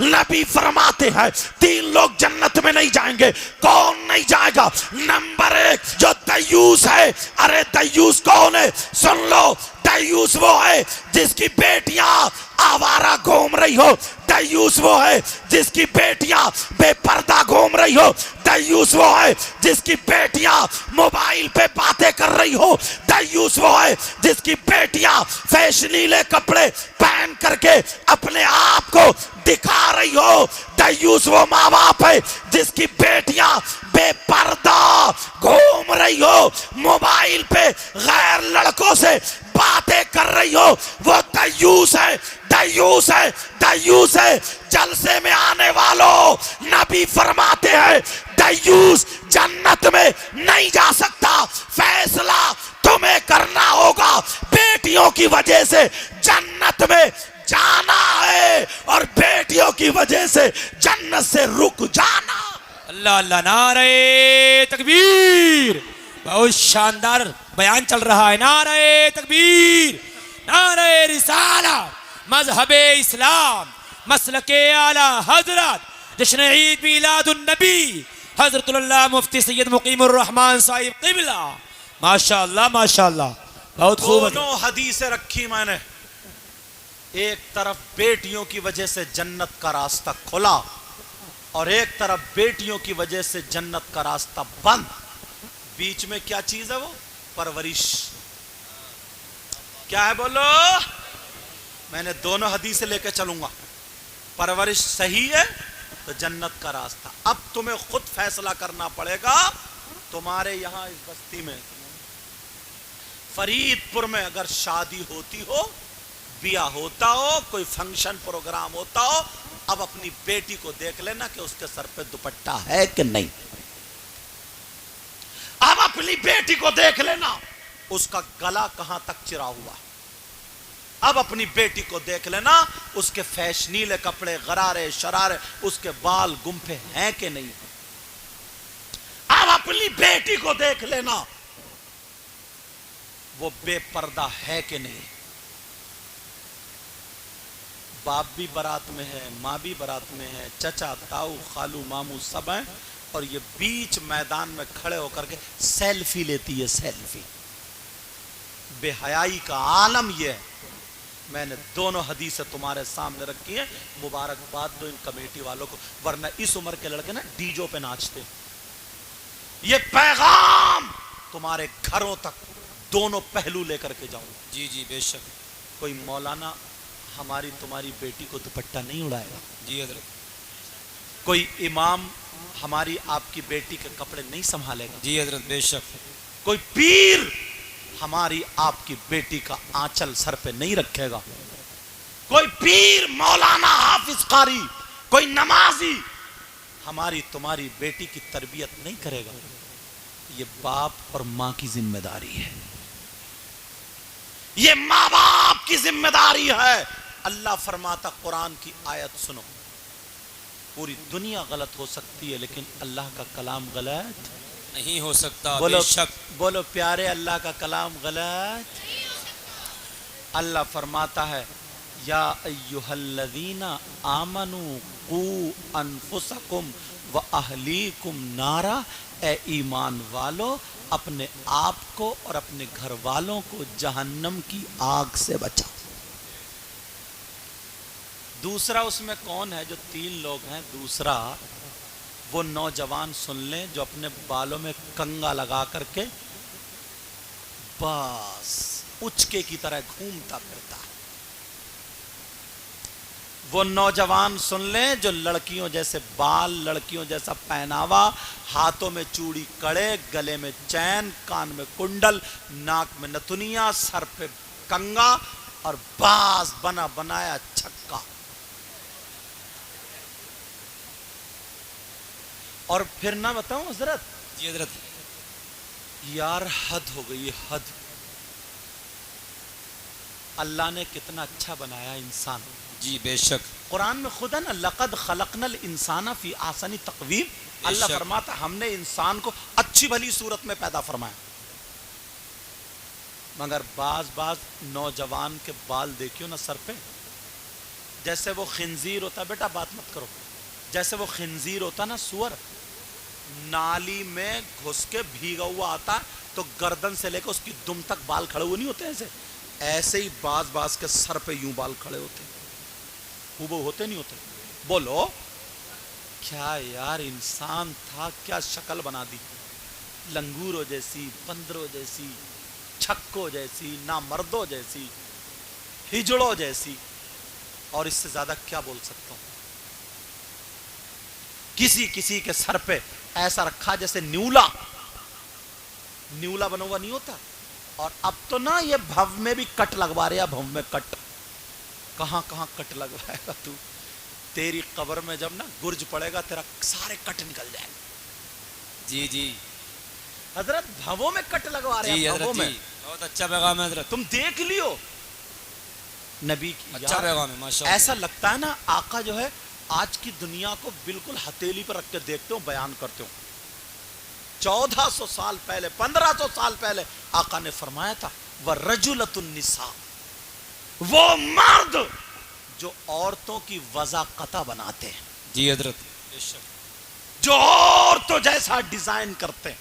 نبی فرماتے ہیں 3 لوگ جنت میں نہیں جائیں گے. کون نہیں جائے گا؟ نمبر 1 جو دیوس ہے. ارے دیوس کون ہے؟ سن لو، دیوس وہ ہے جس کی بیٹیاں آوارہ گھوم رہی ہو. دیوس وہ ہے جس کی بیٹیاں بے پردہ گھوم رہی ہو. دیوس وہ ہے جس کی بیٹیاں موبائل پہ باتیں کر رہی ہو. دیوس وہ ہے جس کی بیٹیاں فیشنیلے کپڑے پہن کر کے اپنے آپ کو دکھا رہی ہو. دیوس وہ ماں باپ ہے جس کی بیٹیاں بے پردہ گھوم رہی ہو، موبائل پہ غیر لڑکوں سے باتیں کر رہی ہو. وہ دیوس ہے، دیوس ہے، دیوس ہے. جلسے میں آنے والوں، نبی فرماتے ہیں دیوس جنت میں نہیں جا سکتا. فیصلہ تمہیں کرنا ہوگا. بیٹیوں کی وجہ سے جنت میں جانا ہے اور بیٹیوں کی وجہ سے جنت سے رک جانا. اللہ اللہ، نعرہ تکبیر. بہت شاندار بیان چل رہا ہے. نعرہ تکبیر، نعرہ رسالت، مذہب اسلام، مسلک اعلی حضرت، جشن عید میلاد النبی حضرت اللہ مفتی سید مقیم الرحمن صاحب قبلہ. ماشاءاللہ ماشاءاللہ، بہت خوب. دونوں حدیثیں رکھی میں نے. ایک طرف بیٹیوں کی وجہ سے جنت کا راستہ کھلا اور ایک طرف بیٹیوں کی وجہ سے جنت کا راستہ بند. بیچ میں کیا چیز ہے؟ وہ پرورش. کیا ہے بولو؟ میں نے دونوں حدیثیں لے کے چلوں گا. پرورش صحیح ہے تو جنت کا راستہ. اب تمہیں خود فیصلہ کرنا پڑے گا. تمہارے یہاں اس بستی میں فرید پور میں اگر شادی ہوتی ہو، بیاہ ہوتا ہو، کوئی فنکشن پروگرام ہوتا ہو، اب اپنی بیٹی کو دیکھ لینا کہ اس کے سر پہ دوپٹہ ہے کہ نہیں. اب اپنی بیٹی کو دیکھ لینا اس کا گلا کہاں تک چرا ہوا. اب اپنی بیٹی کو دیکھ لینا اس کے فیشنیلے کپڑے، غرارے شرارے، اس کے بال گمپے ہیں کہ نہیں. اب اپنی بیٹی کو دیکھ لینا وہ بے پردہ ہے کہ نہیں. باپ بھی برات میں ہے، ماں بھی برات میں ہے، چچا تاؤ خالو مامو سب ہیں، اور یہ بیچ میدان میں کھڑے ہو کر کے سیلفی لیتی ہے. سیلفی. بے حیائی کا عالم یہ ہے. میں نے دونوں حدیثیں تمہارے سامنے رکھی ہیں. مبارکباد دو ان کمیٹی والوں کو، ورنہ اس عمر کے لڑکے نا ڈیجو پہ ناچتے. یہ پیغام تمہارے گھروں تک دونوں پہلو لے کر کے جاؤ. جی جی بے شک. کوئی مولانا ہماری تمہاری بیٹی کو دوپٹہ نہیں اڑائے گا. جی حضرت. کوئی امام ہماری آپ کی بیٹی کے کپڑے نہیں سنبھالے گا. جی حضرت بے شک. کوئی پیر ہماری آپ کی بیٹی کا آنچل سر پہ نہیں رکھے گا. کوئی پیر، مولانا، حافظ قاری، کوئی نمازی ہماری تمہاری بیٹی کی تربیت نہیں کرے گا. یہ باپ اور ماں کی ذمہ داری ہے. یہ ماں باپ کی ذمہ داری ہے. اللہ فرماتا، قرآن کی آیت سنو، پوری دنیا غلط ہو سکتی ہے لیکن اللہ کا کلام غلط نہیں ہو سکتا. بولو بے شک. بولو پیارے، اللہ کا کلام غلط. اللہ فرماتا ہے یا ایھا الذین آمنوا قوا انفسکم واہلیکم نارا. اے ایمان والو، اپنے آپ کو اور اپنے گھر والوں کو جہنم کی آگ سے بچاؤ. دوسرا اس میں کون ہے جو 3 لوگ ہیں؟ دوسرا وہ نوجوان سن لیں جو اپنے بالوں میں کنگا لگا کر کے بس اچکے کی طرح گھومتا پھرتا ہے. وہ نوجوان سن لیں جو لڑکیوں جیسے بال، لڑکیوں جیسا پہناوا، ہاتھوں میں چوڑی کڑے، گلے میں چین، کان میں کنڈل، ناک میں نتنیاں، سر پہ کنگا اور باز بنا بنایا چھکا. اور پھر نہ بتاؤں حضرت، جی حضرت. یار حد ہو گئی، حد. اللہ نے کتنا اچھا بنایا انسان. جی بے شک. قرآن میں خود ہے نا، لقد خلقنا الانسان فی احسن تقویم. اللہ فرماتا ہم نے انسان کو اچھی بھلی صورت میں پیدا فرمایا. مگر بعض نوجوان کے بال دیکھیو نا سر پہ، جیسے وہ خنزیر ہوتا ہے، بیٹا بات مت کرو، جیسے وہ خنزیر ہوتا نا، سور، نالی میں گھس کے بھیگا ہوا آتا تو گردن سے لے کے اس کی دم تک بال کھڑے ہوئے نہیں ہوتے ایسے، ایسے ہی باز کے سر پہ یوں بال کھڑے ہوتے، وہ ہوتے نہیں ہوتے. بولو کیا یار انسان تھا، کیا شکل بنا دی، لنگوروں جیسی، بندروں جیسی، چھکوں جیسی، نامردوں جیسی، ہجڑوں جیسی. اور اس سے زیادہ کیا بول سکتا ہوں. کسی کے سر پہ ایسا رکھا جیسے نیولا بنا ہوا نہیں ہوتا. اور اب تو نا یہ بھو میں بھی کٹ لگوا رہے ہیں. بھو میں کٹ کہاں کٹ لگوائے گا تو؟ تیری قبر میں جب نا گرج پڑے گا تیرا سارے کٹ نکل جائیں گے. جی حضرت بھووں میں کٹ لگوا رہے جی ہیں. حضرت جی، بہت اچھا پیغام ہے حضرت، تم دیکھ لیو نبی کی. اچھا پیغام ہے ماشاء اللہ. ایسا لگتا ہے نا آقا جو ہے آج کی دنیا کو بالکل ہتھیلی پر رکھ کے دیکھتے ہوں، بیان کرتے ہوں. 1400 سال پہلے، 1500 سال پہلے آقا نے فرمایا تھا وَرَجُلَةُ النِّسَاء، وہ مرد جو عورتوں کی وضاقتہ بناتے ہیں. جی حضرت، جو عورتوں جیسا ڈیزائن کرتے ہیں،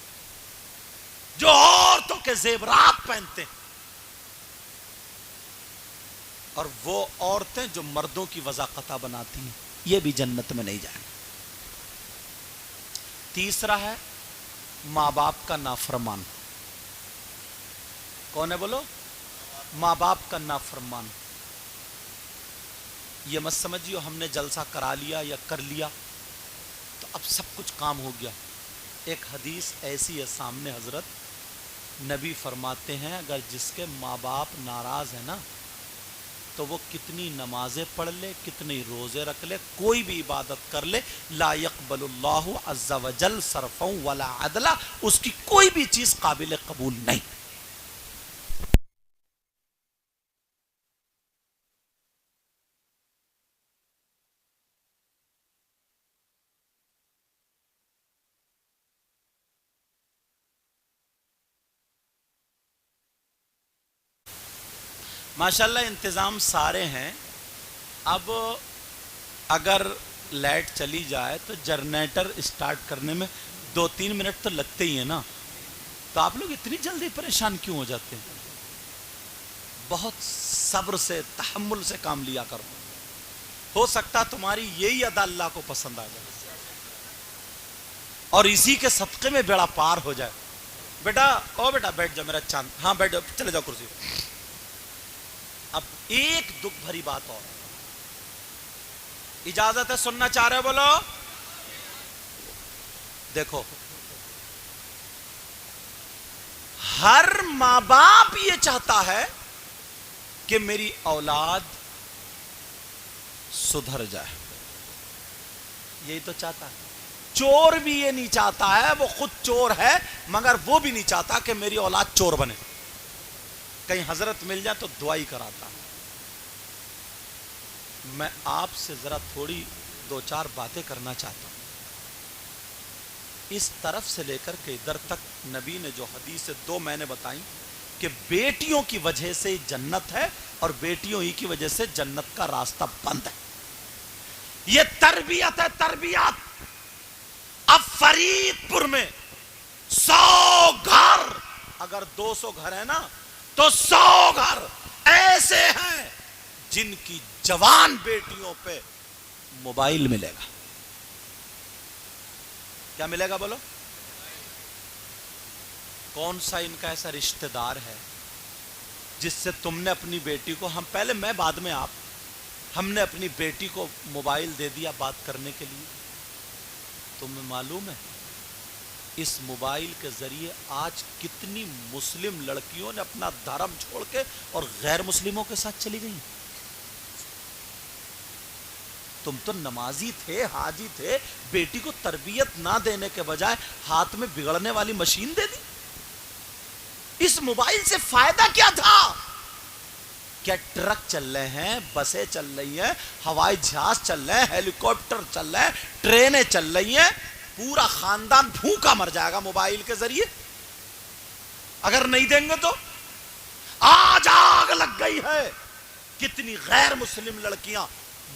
جو عورتوں کے زیورات پہنتے ہیں، اور وہ عورتیں جو مردوں کی وضاقتہ بناتی ہیں، یہ بھی جنت میں نہیں جائیں گے. تیسرا ہے ماں باپ کا نافرمان. کون ہے بولو؟ ماں باپ کا نافرمان. یہ مت سمجھیو ہم نے جلسہ کرا لیا یا کر لیا تو اب سب کچھ کام ہو گیا. ایک حدیث ایسی ہے سامنے، حضرت نبی فرماتے ہیں اگر جس کے ماں باپ ناراض ہیں نا تو وہ کتنی نمازیں پڑھ لے، کتنی روزے رکھ لے، کوئی بھی عبادت کر لے، لا يقبل اللہ عز وجل صرفا ولا عدلا، اس کی کوئی بھی چیز قابل قبول نہیں. ماشاءاللہ انتظام سارے ہیں. اب اگر لائٹ چلی جائے تو جنریٹر اسٹارٹ کرنے میں 2-3 منٹ تو لگتے ہی ہیں نا، تو آپ لوگ اتنی جلدی پریشان کیوں ہو جاتے ہیں؟ بہت صبر سے، تحمل سے کام لیا کرو. ہو سکتا تمہاری یہی ادا اللہ کو پسند آ جائے اور اسی کے صدقے میں بیڑا پار ہو جائے. بیٹا بیٹھ جا میرا چاند. ہاں بیٹھ جاؤ، چلے جاؤ کرسی. اب ایک دکھ بھری بات اور، اجازت ہے سننا چاہ رہے بولو؟ دیکھو ہر ماں باپ یہ چاہتا ہے کہ میری اولاد سدھر جائے، یہی تو چاہتا ہے. چور بھی یہ نہیں چاہتا ہے، وہ خود چور ہے مگر وہ بھی نہیں چاہتا کہ میری اولاد چور بنے. کہیں حضرت مل جائے تو دعائی کراتا. میں آپ سے ذرا تھوڑی 2-4 باتیں کرنا چاہتا ہوں. اس طرف سے لے کر کے ادھر تک نبی نے جو حدیث 2 میں نے بتائیں کہ بیٹیوں کی وجہ سے جنت ہے اور بیٹیوں ہی کی وجہ سے جنت کا راستہ بند ہے. یہ تربیت ہے، تربیت. اب فرید پور میں 100 گھر، اگر 200 گھر ہے نا تو 100 گھر ایسے ہیں جن کی جوان بیٹیوں پہ موبائل ملے گا. کیا ملے گا بولو؟ کون سا ان کا ایسا رشتہ دار ہے جس سے تم نے اپنی بیٹی کو، ہم پہلے میں بعد میں آپ، ہم نے اپنی بیٹی کو موبائل دے دیا بات کرنے کے لیے؟ تمہیں معلوم ہے اس موبائل کے ذریعے آج کتنی مسلم لڑکیوں نے اپنا دھرم چھوڑ کے اور غیر مسلموں کے ساتھ چلی گئی؟ تم تو نمازی تھے، حاجی تھے، بیٹی کو تربیت نہ دینے کے بجائے ہاتھ میں بگڑنے والی مشین دے دی. اس موبائل سے فائدہ کیا تھا؟ کیا ٹرک چل رہے ہیں، بسیں چل رہی ہیں، ہوائی جہاز چل رہے ہیں، ہیلی کاپٹر چل رہے ہیں، ٹرینیں چل رہی ہیں، پورا خاندان بھوکا مر جائے گا موبائل کے ذریعے اگر نہیں دیں گے تو. آج آگ لگ گئی ہے، کتنی غیر مسلم لڑکیاں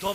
2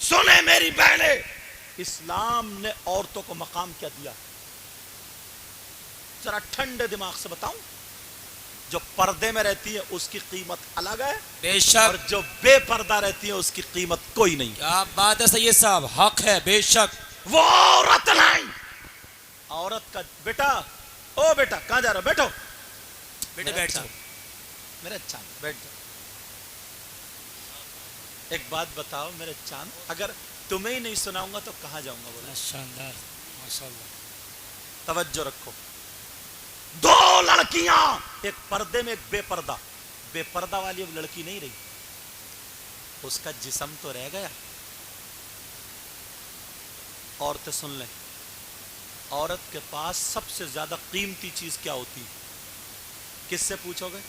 سنے میری بہنیں، اسلام نے عورتوں کو مقام کیا دیا؟ ذرا ٹھنڈے دماغ سے بتاؤں، جو پردے میں رہتی ہے اس کی قیمت الگ ہے، بے اور شک، جو بے پردہ رہتی ہے اس کی قیمت کوئی نہیں۔ کیا بات ہے سید صاحب، حق ہے، بے شک۔ وہ عورت نہیں، عورت کا بیٹا، او بیٹا کہاں جا رہا ہو؟ بیٹھو بیٹے بیٹھ جاؤ۔ میرے چاند، بیٹھ جاؤ۔ ایک بات بتاؤ میرے چاند، اگر تمہیں ہی نہیں سناؤں گا تو کہاں جاؤں گا؟ بولو، شاندار، ماشاء اللہ۔ توجہ رکھو۔ دو لڑکیاں، ایک پردے میں ایک بے پردہ۔ بے پردہ والی اب لڑکی نہیں رہی، اس کا جسم تو رہ گیا۔ عورتیں سن لیں، عورت کے پاس سب سے زیادہ قیمتی چیز کیا ہوتی ہے؟ کس سے پوچھو گے؟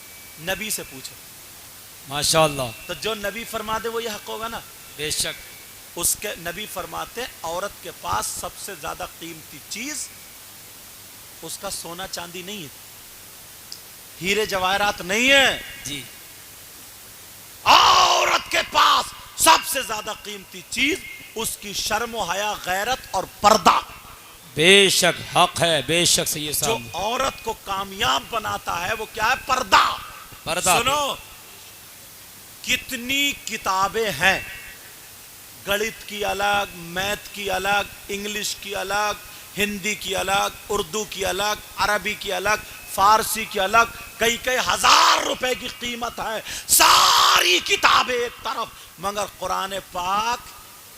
نبی سے پوچھو، ماشاء اللہ، تو جو نبی فرما دے وہ یہ حق ہوگا نا۔ بے شک، اس کے نبی فرماتے عورت کے پاس سب سے زیادہ قیمتی چیز اس کا سونا چاندی نہیں ہے، ہیرے جواہرات نہیں ہے، جی، عورت کے پاس سب سے زیادہ قیمتی چیز اس کی شرم و حیا، غیرت اور پردہ۔ بے شک، حق ہے، بے شک سید جو صاحب۔ عورت کو کامیاب بناتا ہے وہ کیا ہے؟ پردہ۔ پردہ، سنو، کتنی کتابیں ہیں، گڑت کی الگ، میتھ کی الگ، انگلش کی الگ، ہندی کی الگ، اردو کی الگ، عربی کی الگ، فارسی کی الگ، کئی کئی ہزار روپے کی قیمت ہے، ساری کتابیں ایک طرف، مگر قرآن پاک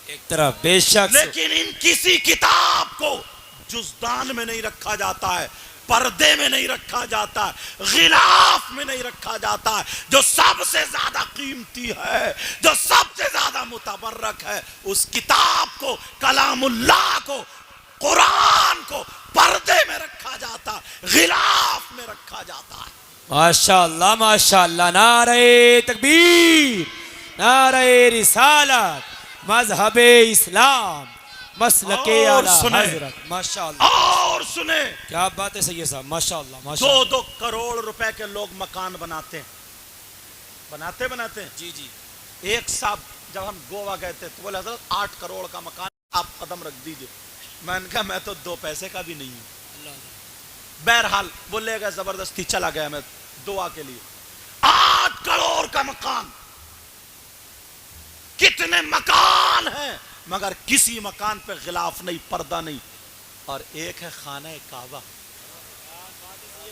ایک طرف، بے شک۔ لیکن ان کسی کتاب کو جزدان میں نہیں رکھا جاتا ہے، پردے میں نہیں رکھا جاتا ہے، غلاف میں نہیں رکھا جاتا ہے۔ جو سب سے زیادہ قیمتی ہے، جو سب سے زیادہ متبرک ہے، اس کتاب کو، کلام اللہ کو، قرآن کو پردے میں رکھا جاتا ہے، غلاف میں رکھا جاتا ہے۔ ماشاء اللہ، ماشاء اللہ، نعرہ تکبیر، نعرہ رسالت، مذہب اسلام، مسلک اور اعلیٰ سنیں، حضرت، ماشاء اللہ۔ اور سنیں، کیا بات ہے سید صاحب، ماشاء اللہ، ماشاء اللہ۔ 2-2 کروڑ روپے کے لوگ مکان بناتے ہیں، بناتے ہیں۔ جی جی، ایک صاحب جب ہم گوا گئے تھے تو بولے حضرت 8 کروڑ کا مکان آپ قدم رکھ دیجئے۔ میں نے کہا میں تو 2 پیسے کا بھی نہیں ہوں۔ اللہ، بہرحال بولے گا زبردستی چلا گیا میں دعا کے لیے۔ 8 کروڑ کا مکان، کتنے مکان ہیں مگر کسی مکان پہ غلاف نہیں، پردہ نہیں، اور ایک ہے خانہ کعبہ۔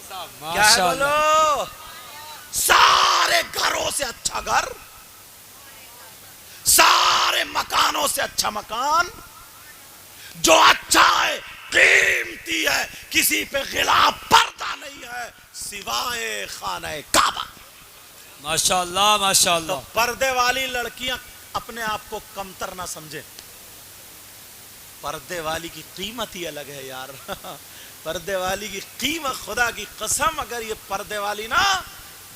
کیا ہے ماشاء اللہ، بولو؟ سارے گھروں سے اچھا گھر، سارے مکانوں سے اچھا مکان، جو اچھا ہے، قیمتی ہے، کسی پہ غلاف پردہ نہیں ہے سوائے خانہ کعبہ۔ ماشاء اللہ، ماشاء تو اللہ۔ پردے والی لڑکیاں اپنے آپ کو کمتر نہ سمجھے، پردے والی کی قیمت ہی الگ ہے یار۔ پردے والی کی قیمت، خدا کی قسم، اگر یہ پردے والی نا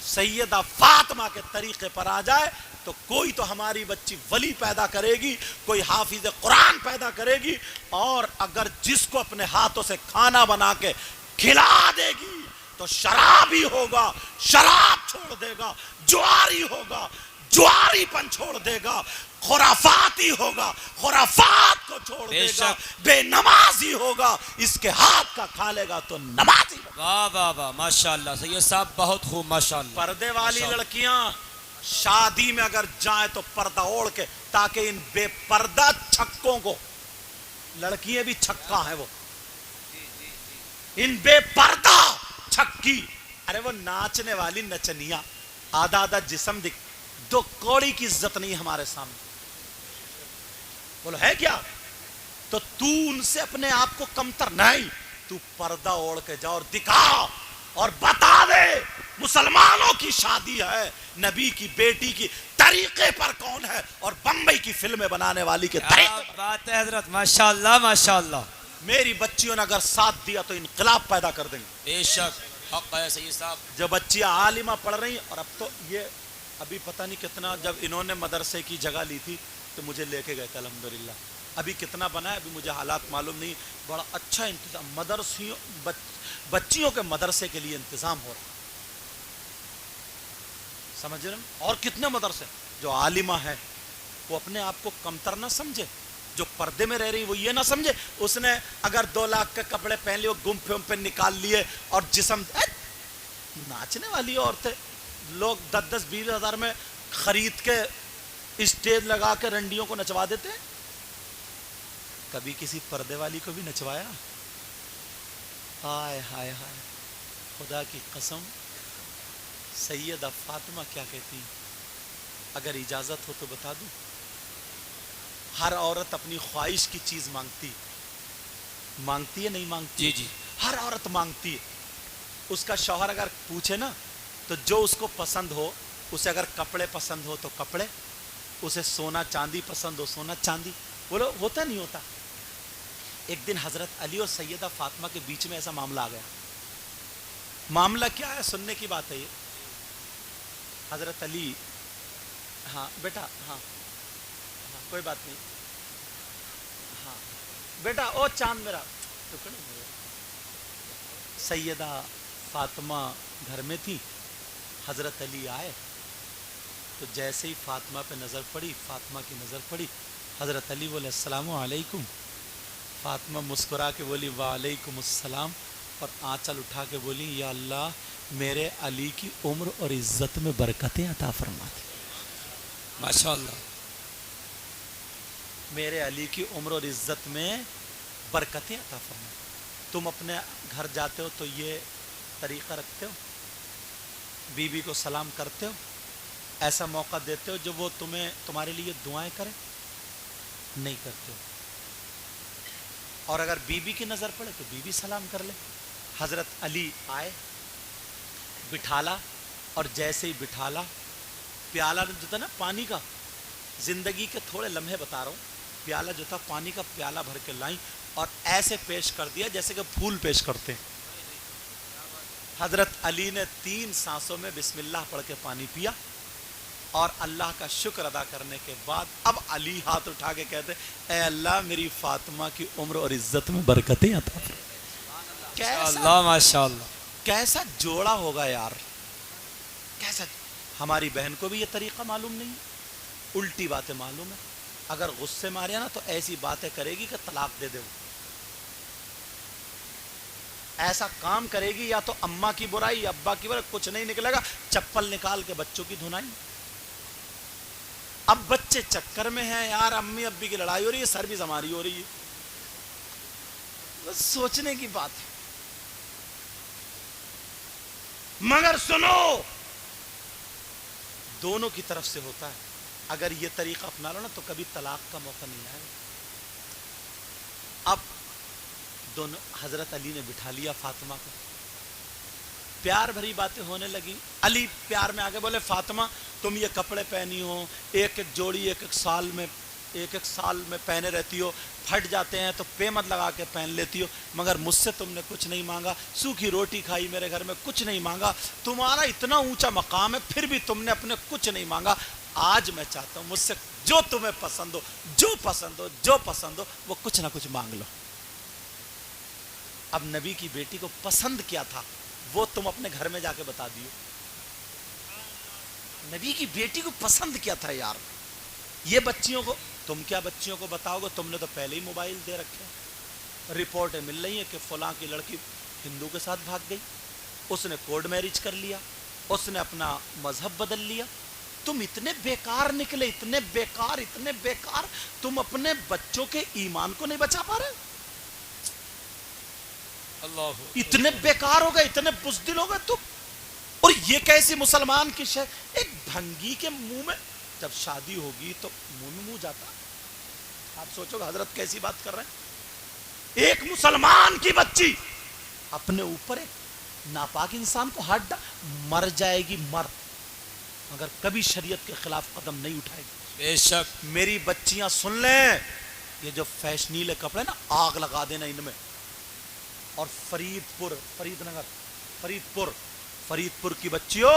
سیدہ فاطمہ کے طریقے پر آ جائے تو کوئی تو ہماری بچی ولی پیدا کرے گی، کوئی حافظ قرآن پیدا کرے گی، اور اگر جس کو اپنے ہاتھوں سے کھانا بنا کے کھلا دے گی تو شرابی ہوگا، شراب چھوڑ دے گا، جواری ہوگا، جواری پن چھوڑ دے گا، خرافاتی ہوگا، خرافات کو چھوڑ بے دے گا، شک۔ بے نمازی ہوگا، اس کے ہاتھ کا کھا لے گا تو نمازی ہوگا۔ واہ واہ واہ، ماشاء اللہ سید صاحب، بہت خوب، ماشاء اللہ۔ پردے والی ماشاء اللہ۔ لڑکیاں شادی میں اگر جائیں تو پردہ اوڑھ کے، تاکہ ان بے پردہ چھکوں کو، لڑکیاں بھی چھکا ہیں وہ، ان بے پردہ چھکی، ارے وہ ناچنے والی نچنیاں، آدھا آدھا جسم دکھ، 2 کوڑی کی عزت نہیں ہمارے سامنے، بولو ہے کیا؟ تو تو ان سے اپنے آپ کو کمتر نہیں، تو پردہ اوڑھ کے جا اور دکھا اور بتا دے مسلمانوں کی شادی ہے، نبی کی بیٹی کی طریقے پر کون ہے، اور بمبئی کی فلمیں بنانے والی کے کیا طریقے پر۔ بات ہے حضرت، ماشاء اللہ، ماشاء اللہ۔ میری بچیوں نے اگر ساتھ دیا تو انقلاب پیدا کر دیں گے۔ بے شک، حق ہے سید صاحب۔ جو بچیاں عالمہ پڑھ رہی ہیں، اور اب تو یہ ابھی پتہ نہیں کتنا، جب انہوں نے مدرسے کی جگہ لی تھی تو مجھے لے کے گئے تھے الحمدللہ، ابھی کتنا بنا ہے ابھی مجھے حالات معلوم نہیں، بڑا اچھا انتظام، مدرسیوں بچیوں کے مدرسے کے لیے انتظام ہو رہا، سمجھ رہے ہیں؟ اور کتنے مدرسے جو عالمہ ہے، وہ اپنے آپ کو کمتر نہ سمجھے. جو پردے میں رہ رہی وہ یہ نہ سمجھے اس نے اگر 2 لاکھ کے کپڑے پہن لیے گم پہ نکال لیے اور جسم ناچنے والی عورتیں لوگ 10-20 ہزار میں خرید کے اسٹیج لگا کے رنڈیوں کو نچوا دیتے ہیں. کبھی کسی پردے والی کو بھی نچوایا؟ ہائے ہائے ہائے. خدا کی قسم سیدہ فاطمہ کیا کہتی ہیں؟ اگر اجازت ہو تو بتا دوں. ہر عورت اپنی خواہش کی چیز مانگتی ہے نہیں مانگتی؟ جی ہر عورت مانگتی ہے. اس کا شوہر اگر پوچھے نا تو جو اس کو پسند ہو, اسے اگر کپڑے پسند ہو تو کپڑے, اسے سونا چاندی پسند ہو سونا چاندی. بولو ہوتا نہیں ہوتا؟ ایک دن حضرت علی اور سیدہ فاطمہ کے بیچ میں ایسا معاملہ آ گیا. معاملہ کیا ہے سننے کی بات ہے یہ. حضرت علی, ہاں بیٹا, ہاں کوئی بات نہیں, ہاں بیٹا او چاند میرا. سیدہ فاطمہ گھر میں تھی, حضرت علی آئے تو جیسے ہی فاطمہ پہ نظر پڑی, فاطمہ کی نظر پڑی, حضرت علی بولے السلام علیکم. فاطمہ مسکرا کے بولی وعلیکم السلام, اور آنچل اٹھا کے بولی یا اللہ میرے علی کی عمر اور عزت میں برکتیں عطا فرما دے. ماشاءاللہ. میرے علی کی عمر اور عزت میں برکتیں عطا فرما. تم اپنے گھر جاتے ہو تو یہ طریقہ رکھتے ہو, بیوی کو سلام کرتے ہو, ایسا موقع دیتے ہو جو وہ تمہارے لیے دعائیں کرے؟ نہیں کرتے ہو. اور اگر بیوی کی نظر پڑے تو بیوی سلام کر لے. حضرت علی آئے, بٹھالا, اور جیسے ہی بٹھالا پیالہ جو تھا نا پانی کا, زندگی کے تھوڑے لمحے بتا رہا ہوں, پیالہ جو تھا پانی کا پیالہ بھر کے لائیں اور ایسے پیش کر دیا جیسے کہ پھول پیش کرتے. حضرت علی نے 3 سانسوں میں بسم اللہ پڑھ کے پانی پیا اور اللہ کا شکر ادا کرنے کے بعد اب علی ہاتھ اٹھا کے کہتے اے اللہ میری فاطمہ کی عمر اور عزت میں برکتیں عطا فرما. ماشاءاللہ. کیسا جوڑا ہوگا یار, کیسا. ہماری بہن کو بھی یہ طریقہ معلوم نہیں, الٹی باتیں معلوم ہے. اگر غصے مارے نا تو ایسی باتیں کرے گی کہ طلاق دے دے. وہ ایسا کام کرے گی یا تو اماں کی برائی یا ابا کی برائی, کچھ نہیں نکلے گا, چپل نکال کے بچوں کی دھنائی. اب بچے چکر میں ہیں یار, امی ابی کی لڑائی ہو رہی ہے, سروس ہماری ہو رہی ہے. بس سوچنے کی بات ہے. مگر سنو, دونوں کی طرف سے ہوتا ہے. اگر یہ طریقہ اپنا لو نا تو کبھی طلاق کا موقع نہیں آئے. اب دونوں حضرت علی نے بٹھا لیا فاطمہ کو, پیار بھری باتیں ہونے لگی. علی پیار میں آگے بولے فاطمہ تم یہ کپڑے پہنی ہو, ایک ایک جوڑی ایک ایک سال میں پہنے رہتی ہو, پھٹ جاتے ہیں تو پیمت لگا کے پہن لیتی ہو, مگر مجھ سے تم نے کچھ نہیں مانگا, سوکھی روٹی کھائی, میرے گھر میں کچھ نہیں مانگا. تمہارا اتنا اونچا مقام ہے پھر بھی تم نے اپنے کچھ نہیں مانگا. آج میں چاہتا ہوں مجھ سے جو تمہیں پسند ہو, جو پسند ہو وہ کچھ نہ کچھ مانگ لو. اب نبی کی بیٹی کو پسند کیا تھا وہ تم اپنے گھر میں جا کے بتا دیو. نبی کی بیٹی کو پسند کیا تھا یار. یہ بچیوں کو تم کیا بچیوں کو بتاؤ گے, تم نے تو پہلے ہی موبائل دے رکھے. رپورٹیں مل رہی ہیں کہ فلاں کی لڑکی ہندو کے ساتھ بھاگ گئی, اس نے کورٹ میرج کر لیا, اس نے اپنا مذہب بدل لیا. تم اتنے بیکار نکلے, اتنے بیکار, تم اپنے بچوں کے ایمان کو نہیں بچا پا رہے. اللہ اتنے بیکار ہو گئے, اتنے بزدل ہو گئے تم. اور یہ کیسی مسلمان کی شے, ایک بھنگی کے منہ میں جب شادی ہوگی تو منہ میں منہ جاتا. آپ سوچو گے حضرت کیسی بات کر رہے ہیں. ایک مسلمان کی بچی اپنے اوپر ایک ناپاک انسان کو ہاتھ مر جائے گی, مگر کبھی شریعت کے خلاف قدم نہیں اٹھائے گی. بے شک. میری بچیاں سن لیں, یہ جو فیشنیلے کپڑے نا آگ لگا دینا ان میں. اور فرید پور کی بچیوں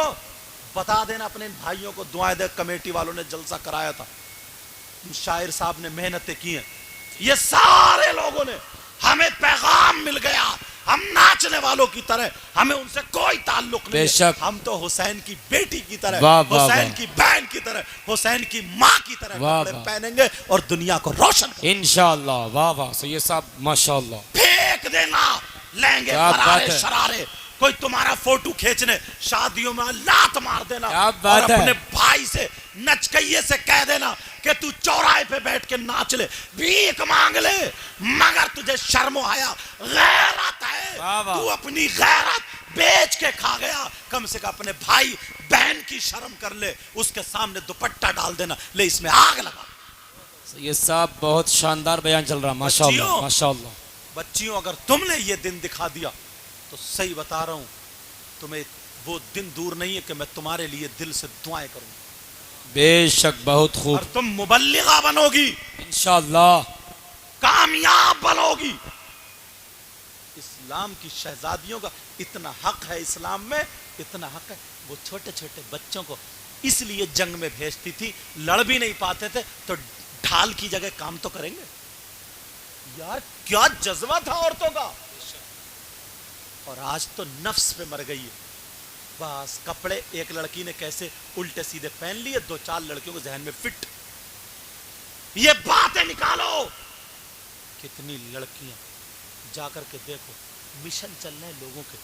بتا دینا اپنے بھائیوں کو, دعائیں دے, کمیٹی والوں نے جلسہ کرایا تھا, شاعر صاحب نے محنتیں کی ہیں, یہ سارے لوگوں نے, ہمیں پیغام مل گیا, ہم ناچنے والوں والوں کی طرح ہمیں ان سے کوئی تعلق نہیں بے ہے. شک. ہم تو حسین کی بیٹی کی طرح, واہ واہ حسین واہ. کی بہن کی طرح, حسین کی ماں کی طرح واہ کپڑے واہ. پہنیں گے اور دنیا کو روشن کریں گے. انشاءاللہ. واہ واہ سید صاحب ماشاءاللہ. پھینک دینا لیں گے کیا بات قرارے ہے. شرارے. کوئی تمہارا فوٹو کھینچنے شادیوں میں لات مار دینا کیا اور بات ہے. اپنے بھائی سے نچکئیے سے کہہ دینا کہ تو چوراہے پہ بیٹھ کے ناچ لے, بھیک مانگ لے, مگر تجھے شرم و حیا غیرت ہے, واہ واہ. تو اپنی غیرت بیچ کے کھا گیا. کم سے کم اپنے بھائی بہن کی شرم کر لے, اس کے سامنے دوپٹہ ڈال دینا, لے اس میں آگ لگا. سید صاحب بہت شاندار بیان چل رہا ماشاءاللہ بچیوں. ماشاءاللہ. بچیوں اگر تم نے یہ دن دکھا دیا تو صحیح بتا رہا ہوں, تمہیں وہ دن دور نہیں ہے کہ میں تمہارے لیے دل سے دعائیں کروں بے شک بہت خوب. اور تم مبلغہ بنو گی, انشاءاللہ. کامیاب بنو گی. اسلام کی شہزادیوں کا اتنا حق ہے, اسلام میں اتنا حق ہے. وہ چھوٹے چھوٹے بچوں کو اس لیے جنگ میں بھیجتی تھی, لڑ بھی نہیں پاتے تھے تو ڈھال کی جگہ کام تو کریں گے. یار کیا جذبہ تھا عورتوں کا, اور آج تو نفس پہ مر گئی ہے. بس کپڑے ایک لڑکی نے کیسے الٹے سیدھے پہن لیے, دو چار لڑکیوں کو ذہن میں فٹ. یہ باتیں نکالو. کتنی لڑکیاں جا کر کے دیکھو, مشن چل رہے ہیں لوگوں کے,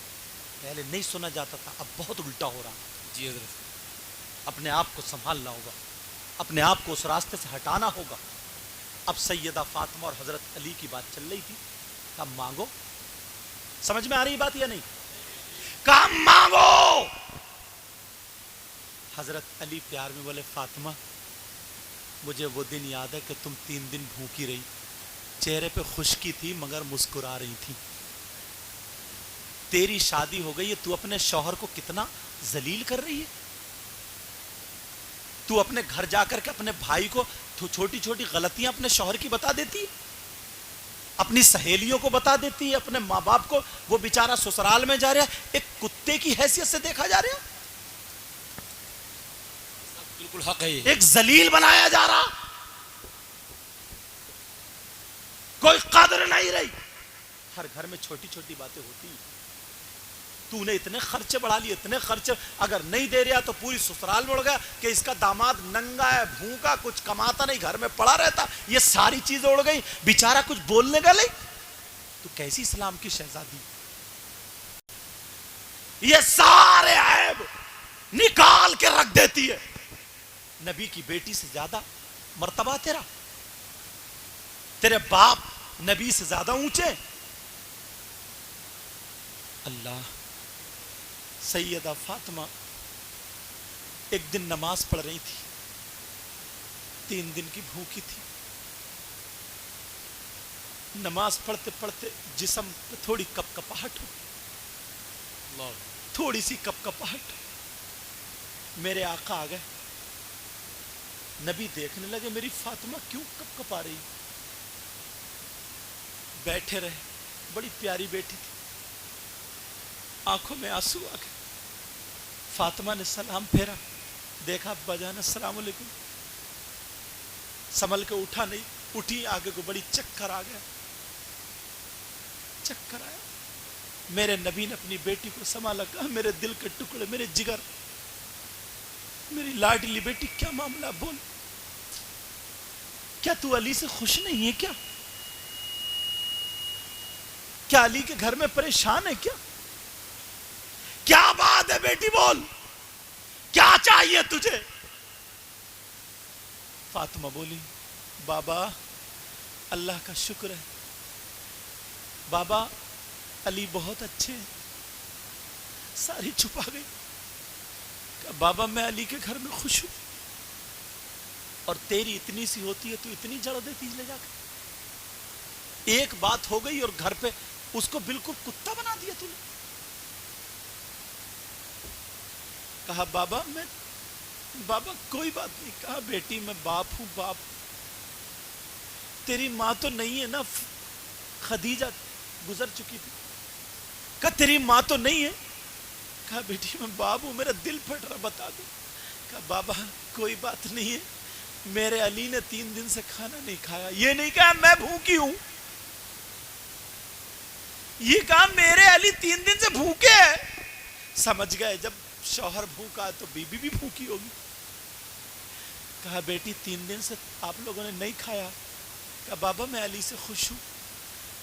پہلے نہیں سنا جاتا تھا, اب بہت الٹا ہو رہا. جی حضرت. اپنے آپ کو سنبھالنا ہوگا, اپنے آپ کو اس راستے سے ہٹانا ہوگا. اب سیدہ فاطمہ اور حضرت علی کی بات چل رہی تھی, کہا مانگو. سمجھ میں آ رہی بات یا نہیں؟ کہا مانگو. حضرت علی پیار میں بولے فاطمہ مجھے وہ دن یاد ہے کہ تم 3 دن بھوکی رہی, چہرے پہ خشکی تھی مگر مسکرا رہی تھی. تیری شادی ہو گئی ہے, تو اپنے شوہر کو کتنا ذلیل کر رہی ہے. تو اپنے گھر جا کر کے اپنے بھائی کو چھوٹی چھوٹی غلطیاں اپنے شوہر کی بتا دیتی ہے, اپنی سہیلیوں کو بتا دیتی ہے, اپنے ماں باپ کو. وہ بیچارہ سسرال میں جا رہا ہے, ایک کتے کی حیثیت سے دیکھا جا رہا ہے, بالکل حق ہے یہ. ایک ذلیل بنایا جا رہا, کوئی قدر نہیں رہی. ہر گھر میں چھوٹی چھوٹی باتیں ہوتی ہیں. تو نے اتنے خرچے بڑھا لیے, اتنے خرچے, اگر نہیں دے رہا تو پوری سسرال میں اڑ گیا کہ اس کا داماد ننگا ہے, بھوکا, کچھ کماتا نہیں, گھر میں پڑا رہتا. یہ ساری چیزیں اڑ گئی, بیچارہ کچھ بولنے کا نہیں. تو کیسی اسلام کی شہزادی, یہ سارے عیب نکال کے رکھ دیتی ہے. نبی کی بیٹی سے زیادہ مرتبہ تیرا, تیرے باپ نبی سے زیادہ اونچے. اللہ. سیدہ فاطمہ ایک دن نماز پڑھ رہی تھی, 3 دن کی بھوکی تھی. نماز پڑھتے پڑھتے جسم پہ تھوڑی کپ کپاہٹ ہو, تھوڑی سی کپ کپاہٹ. میرے آقا آ گئے, نبی دیکھنے لگے میری فاطمہ کیوں کپ کپا رہی. بیٹھے رہے, بڑی پیاری بیٹی تھی, آنکھوں میں آنسو آ گئے. فاطمہ نے سلام پھیرا, دیکھا ابا جان السلام علیکم. سنبھل کے اٹھا نہیں, اٹھی آگے کو, بڑی چکر آ گیا, چکر آیا. میرے نبی نے اپنی بیٹی کو سنبھالا, کہا میرے دل کے ٹکڑے, میرے جگر, میری لاڈلی بیٹی کیا معاملہ, بول کیا تو علی سے خوش نہیں ہے کیا؟ کیا علی کے گھر میں پریشان ہے کیا؟ کیا بات ہے بیٹی, بول کیا چاہیے تجھے؟ فاطمہ بولی بابا اللہ کا شکر ہے, بابا علی بہت اچھے ہیں. ساری چھپا گئی. کہ بابا میں علی کے گھر میں خوش ہوں, اور تیری اتنی سی ہوتی ہے تو اتنی جڑ دیتی لے جا کے. ایک بات ہو گئی اور گھر پہ اس کو بالکل کتا بنا دیا تو نے. کہا بابا میں, بابا کوئی بات نہیں. کہا بیٹی میں باپ ہوں, باپ. تیری ماں تو نہیں ہے نا, خدیجہ گزر چکی تھی. کہا تیری ماں تو نہیں ہے. کہا بیٹی میں باپ ہوں, میرا دل پھٹ رہا, بتا دو. کہا بابا کوئی بات نہیں ہے, میرے علی نے 3 دن سے کھانا نہیں کھایا. یہ نہیں کہا میں بھوکی ہوں, یہ کہا میرے علی 3 دن سے بھوکے ہیں. سمجھ گئے جب شوہر بھوکا تو بیوی بھی بھوکی ہوگی. کہا بیٹی 3 دن سے آپ لوگوں نے نہیں کھایا. کہا بابا میں علی سے خوش ہوں.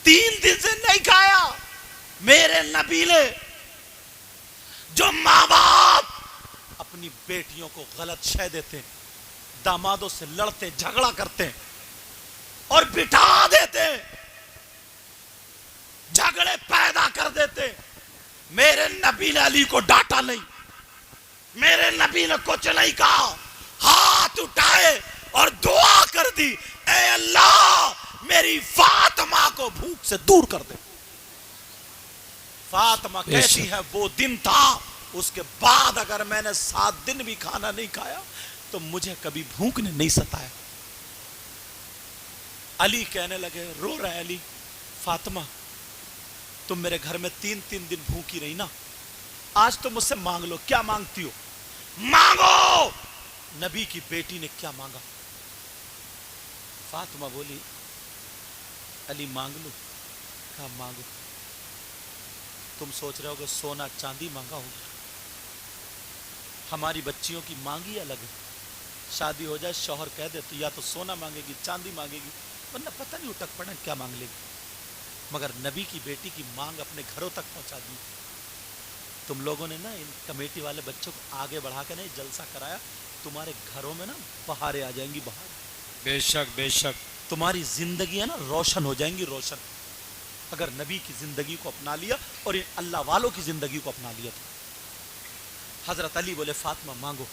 3 دن سے نہیں کھایا. میرے نبی نے جو ماں باپ اپنی بیٹیوں کو غلط شے دیتے, دامادوں سے لڑتے جھگڑا کرتے اور بٹھا دیتے, جھگڑے پیدا کر دیتے, میرے نبی نے علی کو ڈانٹا نہیں, میرے نبی نے کچھ نہیں کہا, ہاتھ اٹھائے اور دعا کر دی, اے اللہ میری فاطمہ کو بھوک سے دور کر دے. فاطمہ کہتی ہے وہ دن تھا, اس کے بعد اگر میں نے 7 دن بھی کھانا نہیں کھایا تو مجھے کبھی بھوک نے نہیں ستایا. علی کہنے لگے, رو رہے علی, فاطمہ تم میرے گھر میں 3 دن بھوکی رہی نا, آج تم مجھ سے مانگ لو, کیا مانگتی ہو مانگو. نبی کی بیٹی نے کیا مانگا؟ فاطمہ بولی علی مانگ لو. کہا مانگو. تم سوچ رہے ہو کہ سونا چاندی مانگا ہوگا, ہماری بچیوں کی مانگ ہی الگ ہے. شادی ہو جائے شوہر کہہ دے تو یا تو سونا مانگے گی چاندی مانگے گی, ورنہ پتہ نہیں اٹک پڑا کیا مانگ لے گی. مگر نبی کی بیٹی کی مانگ اپنے گھروں تک پہنچا دی. تم لوگوں نے نا ان کمیٹی والے بچوں کو آگے بڑھا کے نہیں جلسہ کرایا, تمہارے گھروں میں نا بہاریں آ جائیں گی. بہار بے شک بے شک, تمہاری زندگی ہے نا روشن ہو جائیں گی, روشن, اگر نبی کی زندگی کو اپنا لیا اور ان اللہ والوں کی زندگی کو اپنا لیا تو. حضرت علی بولے فاطمہ مانگو,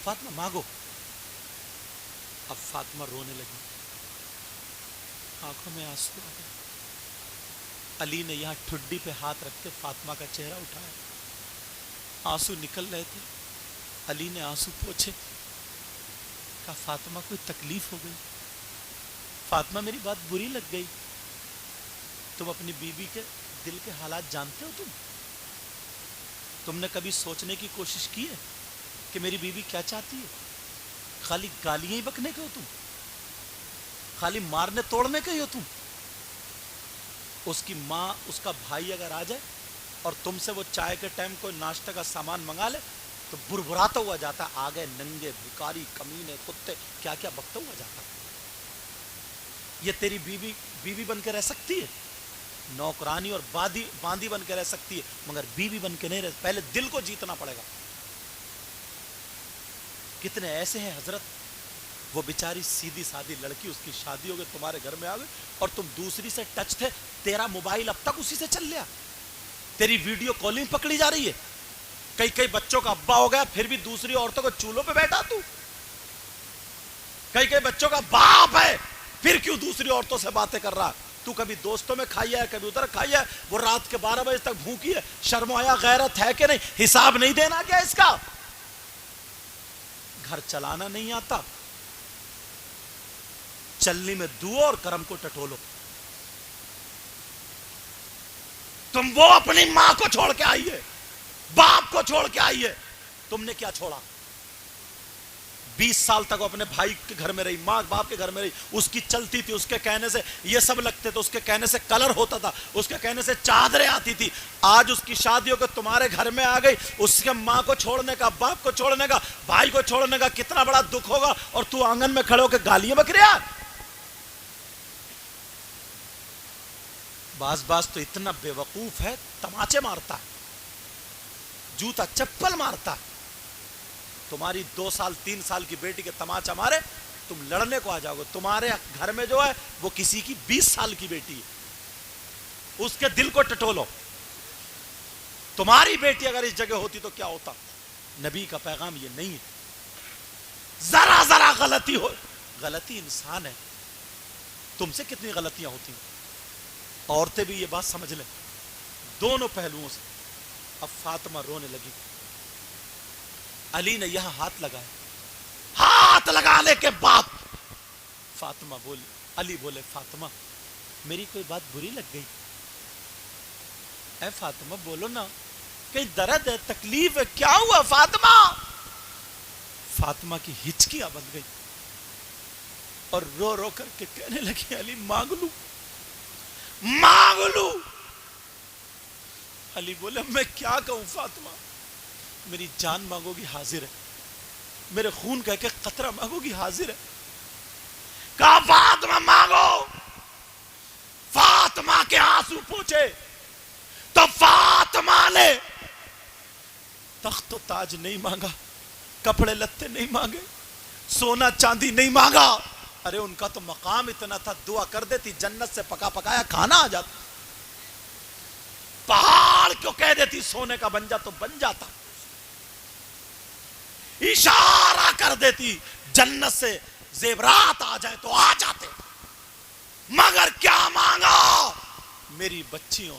فاطمہ مانگو. اب فاطمہ رونے لگی, آنکھوں میں آنسو آ گئے. علی نے یہاں ٹھڈی پہ ہاتھ رکھ کے فاطمہ کا چہرہ اٹھایا, آنسو نکل رہے تھے. علی نے آنسو پوچھے. کہا فاطمہ کوئی تکلیف ہو گئی؟ فاطمہ میری بات بری لگ گئی. تم اپنی بیوی کے دل کے حالات جانتے ہو؟ تم نے کبھی سوچنے کی کوشش کی ہے کہ میری بیوی کیا چاہتی ہے؟ خالی گالیاں ہی بکنے کے ہو تم, خالی مارنے توڑنے کے ہی ہو تم. اس کی ماں, اس کا بھائی اگر آ جائے اور تم سے وہ چائے کے ٹائم کوئی ناشتہ کا سامان منگا لے تو بربراتا ہوا جاتا, آگے ننگے بھکاری کمینے کتے کیا کیا بکتا ہوا جاتا. یہ تیری بیوی بن کے رہ سکتی ہے؟ نوکرانی اور باندی بن کے رہ سکتی ہے, مگر بیوی بن کے نہیں رہ. پہلے دل کو جیتنا پڑے گا. کتنے ایسے ہیں حضرت, وہ بیچاری سیدھی سادھی لڑکی, اس کی شادی ہو گئی, تمہارے گھر میں آ گئی اور تم دوسری سے ٹچ تھے, تیرا موبائل اب تک اسی سے چل لیا, تیری ویڈیو کالنگ پکڑی جا رہی ہے. کئی بچوں کا ابا ہو گیا پھر بھی دوسری عورتوں کو چولہوں پہ بیٹھا تو. کئی بچوں کا باپ ہے پھر کیوں دوسری عورتوں سے باتیں کر رہا. تو کبھی دوستوں میں کھائی ہے, کبھی ادھر کھائی ہے, وہ رات کے 12 بجے تک بھوکی ہے. شرم و حیا غیرت ہے کہ نہیں؟ حساب نہیں دینا کیا اس کا؟ گھر چلانا نہیں آتا, چلنی میں دو اور کرم کو ٹٹولو. تم وہ اپنی ماں کو چھوڑ کے آئیے, باپ کو چھوڑ کے آئیے. تم نے کیا چھوڑا؟ 20 سال تک وہ اپنے بھائی کے گھر میں رہی, ماں باپ کے گھر میں رہی. اس کی چلتی تھی, اس کے کہنے سے یہ سب لگتے تھے, اس کے کہنے سے کلر ہوتا تھا, اس کے کہنے سے چادریں آتی تھی. آج اس کی شادی ہو کے تمہارے گھر میں آ گئی, اس کے ماں کو چھوڑنے کا, باپ کو چھوڑنے کا, بھائی کو چھوڑنے کا کتنا بڑا دکھ ہوگا, اور تو آنگن میں کھڑے ہو کے گالیاں بک رہا. باز تو اتنا بے وقوف ہے, تماچے مارتا ہے, جوتا چپل مارتا ہے. تمہاری 2 سال 3 سال کی بیٹی کے تماچا مارے, تم لڑنے کو آ جاؤ گے. تمہارے گھر میں جو ہے وہ کسی کی 20 سال کی بیٹی ہے, اس کے دل کو ٹٹولو. تمہاری بیٹی اگر اس جگہ ہوتی تو کیا ہوتا؟ نبی کا پیغام یہ نہیں ہے. ذرا غلطی ہو, غلطی انسان ہے. تم سے کتنی غلطیاں ہوتی ہیں. عورتیں بھی یہ بات سمجھ لیں, دونوں پہلوؤں سے. اب فاطمہ رونے لگی. علی نے یہاں ہاتھ لگایا, ہاتھ لگانے کے بعد فاطمہ بولی, علی بولے فاطمہ میری کوئی بات بری لگ گئی؟ اے فاطمہ بولو نا, کہیں درد ہے, تکلیف ہے, کیا ہوا فاطمہ؟ فاطمہ کی ہچکیاں بن گئی اور رو رو کر کے کہنے لگی علی مانگ لوں. علی بولے میں کیا کہوں فاطمہ، میری جان مانگو گی حاضر ہے، میرے خون کہہ کے قطرہ مانگو گی حاضر ہے. کہا فاطمہ مانگو. فاطمہ کے آنسو پوچھے تو فاطمہ نے تخت و تاج نہیں مانگا، کپڑے لتے نہیں مانگے، سونا چاندی نہیں مانگا. ارے ان کا تو مقام اتنا تھا، دعا کر دیتی جنت سے پکا پکایا کھانا آ جاتا. پہاڑ کیوں کہہ دیتی سونے کا بن جا تو بن جاتا. اشارہ کر دیتی جنت سے زیورات آ جائے تو آ جاتے. مگر کیا مانگا؟ میری بچیوں،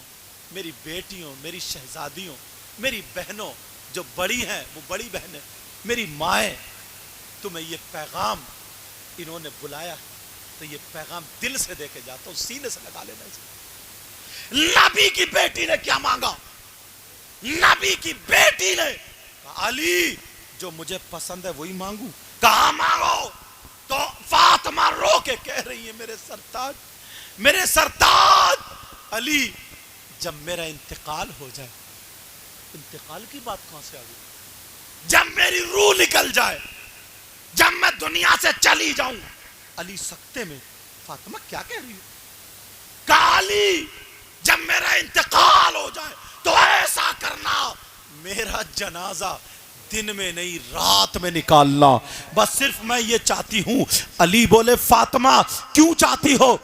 میری بیٹیوں، میری شہزادیوں، میری بہنوں جو بڑی ہیں وہ بڑی بہنیں، میری مائیں، تمہیں یہ پیغام انہوں نے بلایا تو یہ پیغام دل سے دے کے جاتا ہوں، سینے سے لگا لینا اسے. نبی کی بیٹی نے کیا مانگا؟ نبی کی بیٹی نے کہا علی جو مجھے پسند ہے وہی مانگوں. کہاں مانگو؟ تو فاطمہ رو کے کہہ رہی ہے میرے سرتاج، میرے سرتاج علی جب میرا انتقال ہو جائے. انتقال کی بات کہاں سے آ گئی؟ جب میری روح نکل جائے، جب میں دنیا سے چلی جاؤں. علی سکتے میں فاطمہ کیا کہہ رہی ہے؟ کہا علی جب میرا انتقال ہو جائے تو ایسا کرنا میرا جنازہ دن میں نہیں رات میں نکالنا، بس صرف میں یہ چاہتی ہوں. علی بولے فاطمہ کیوں چاہتی ہو؟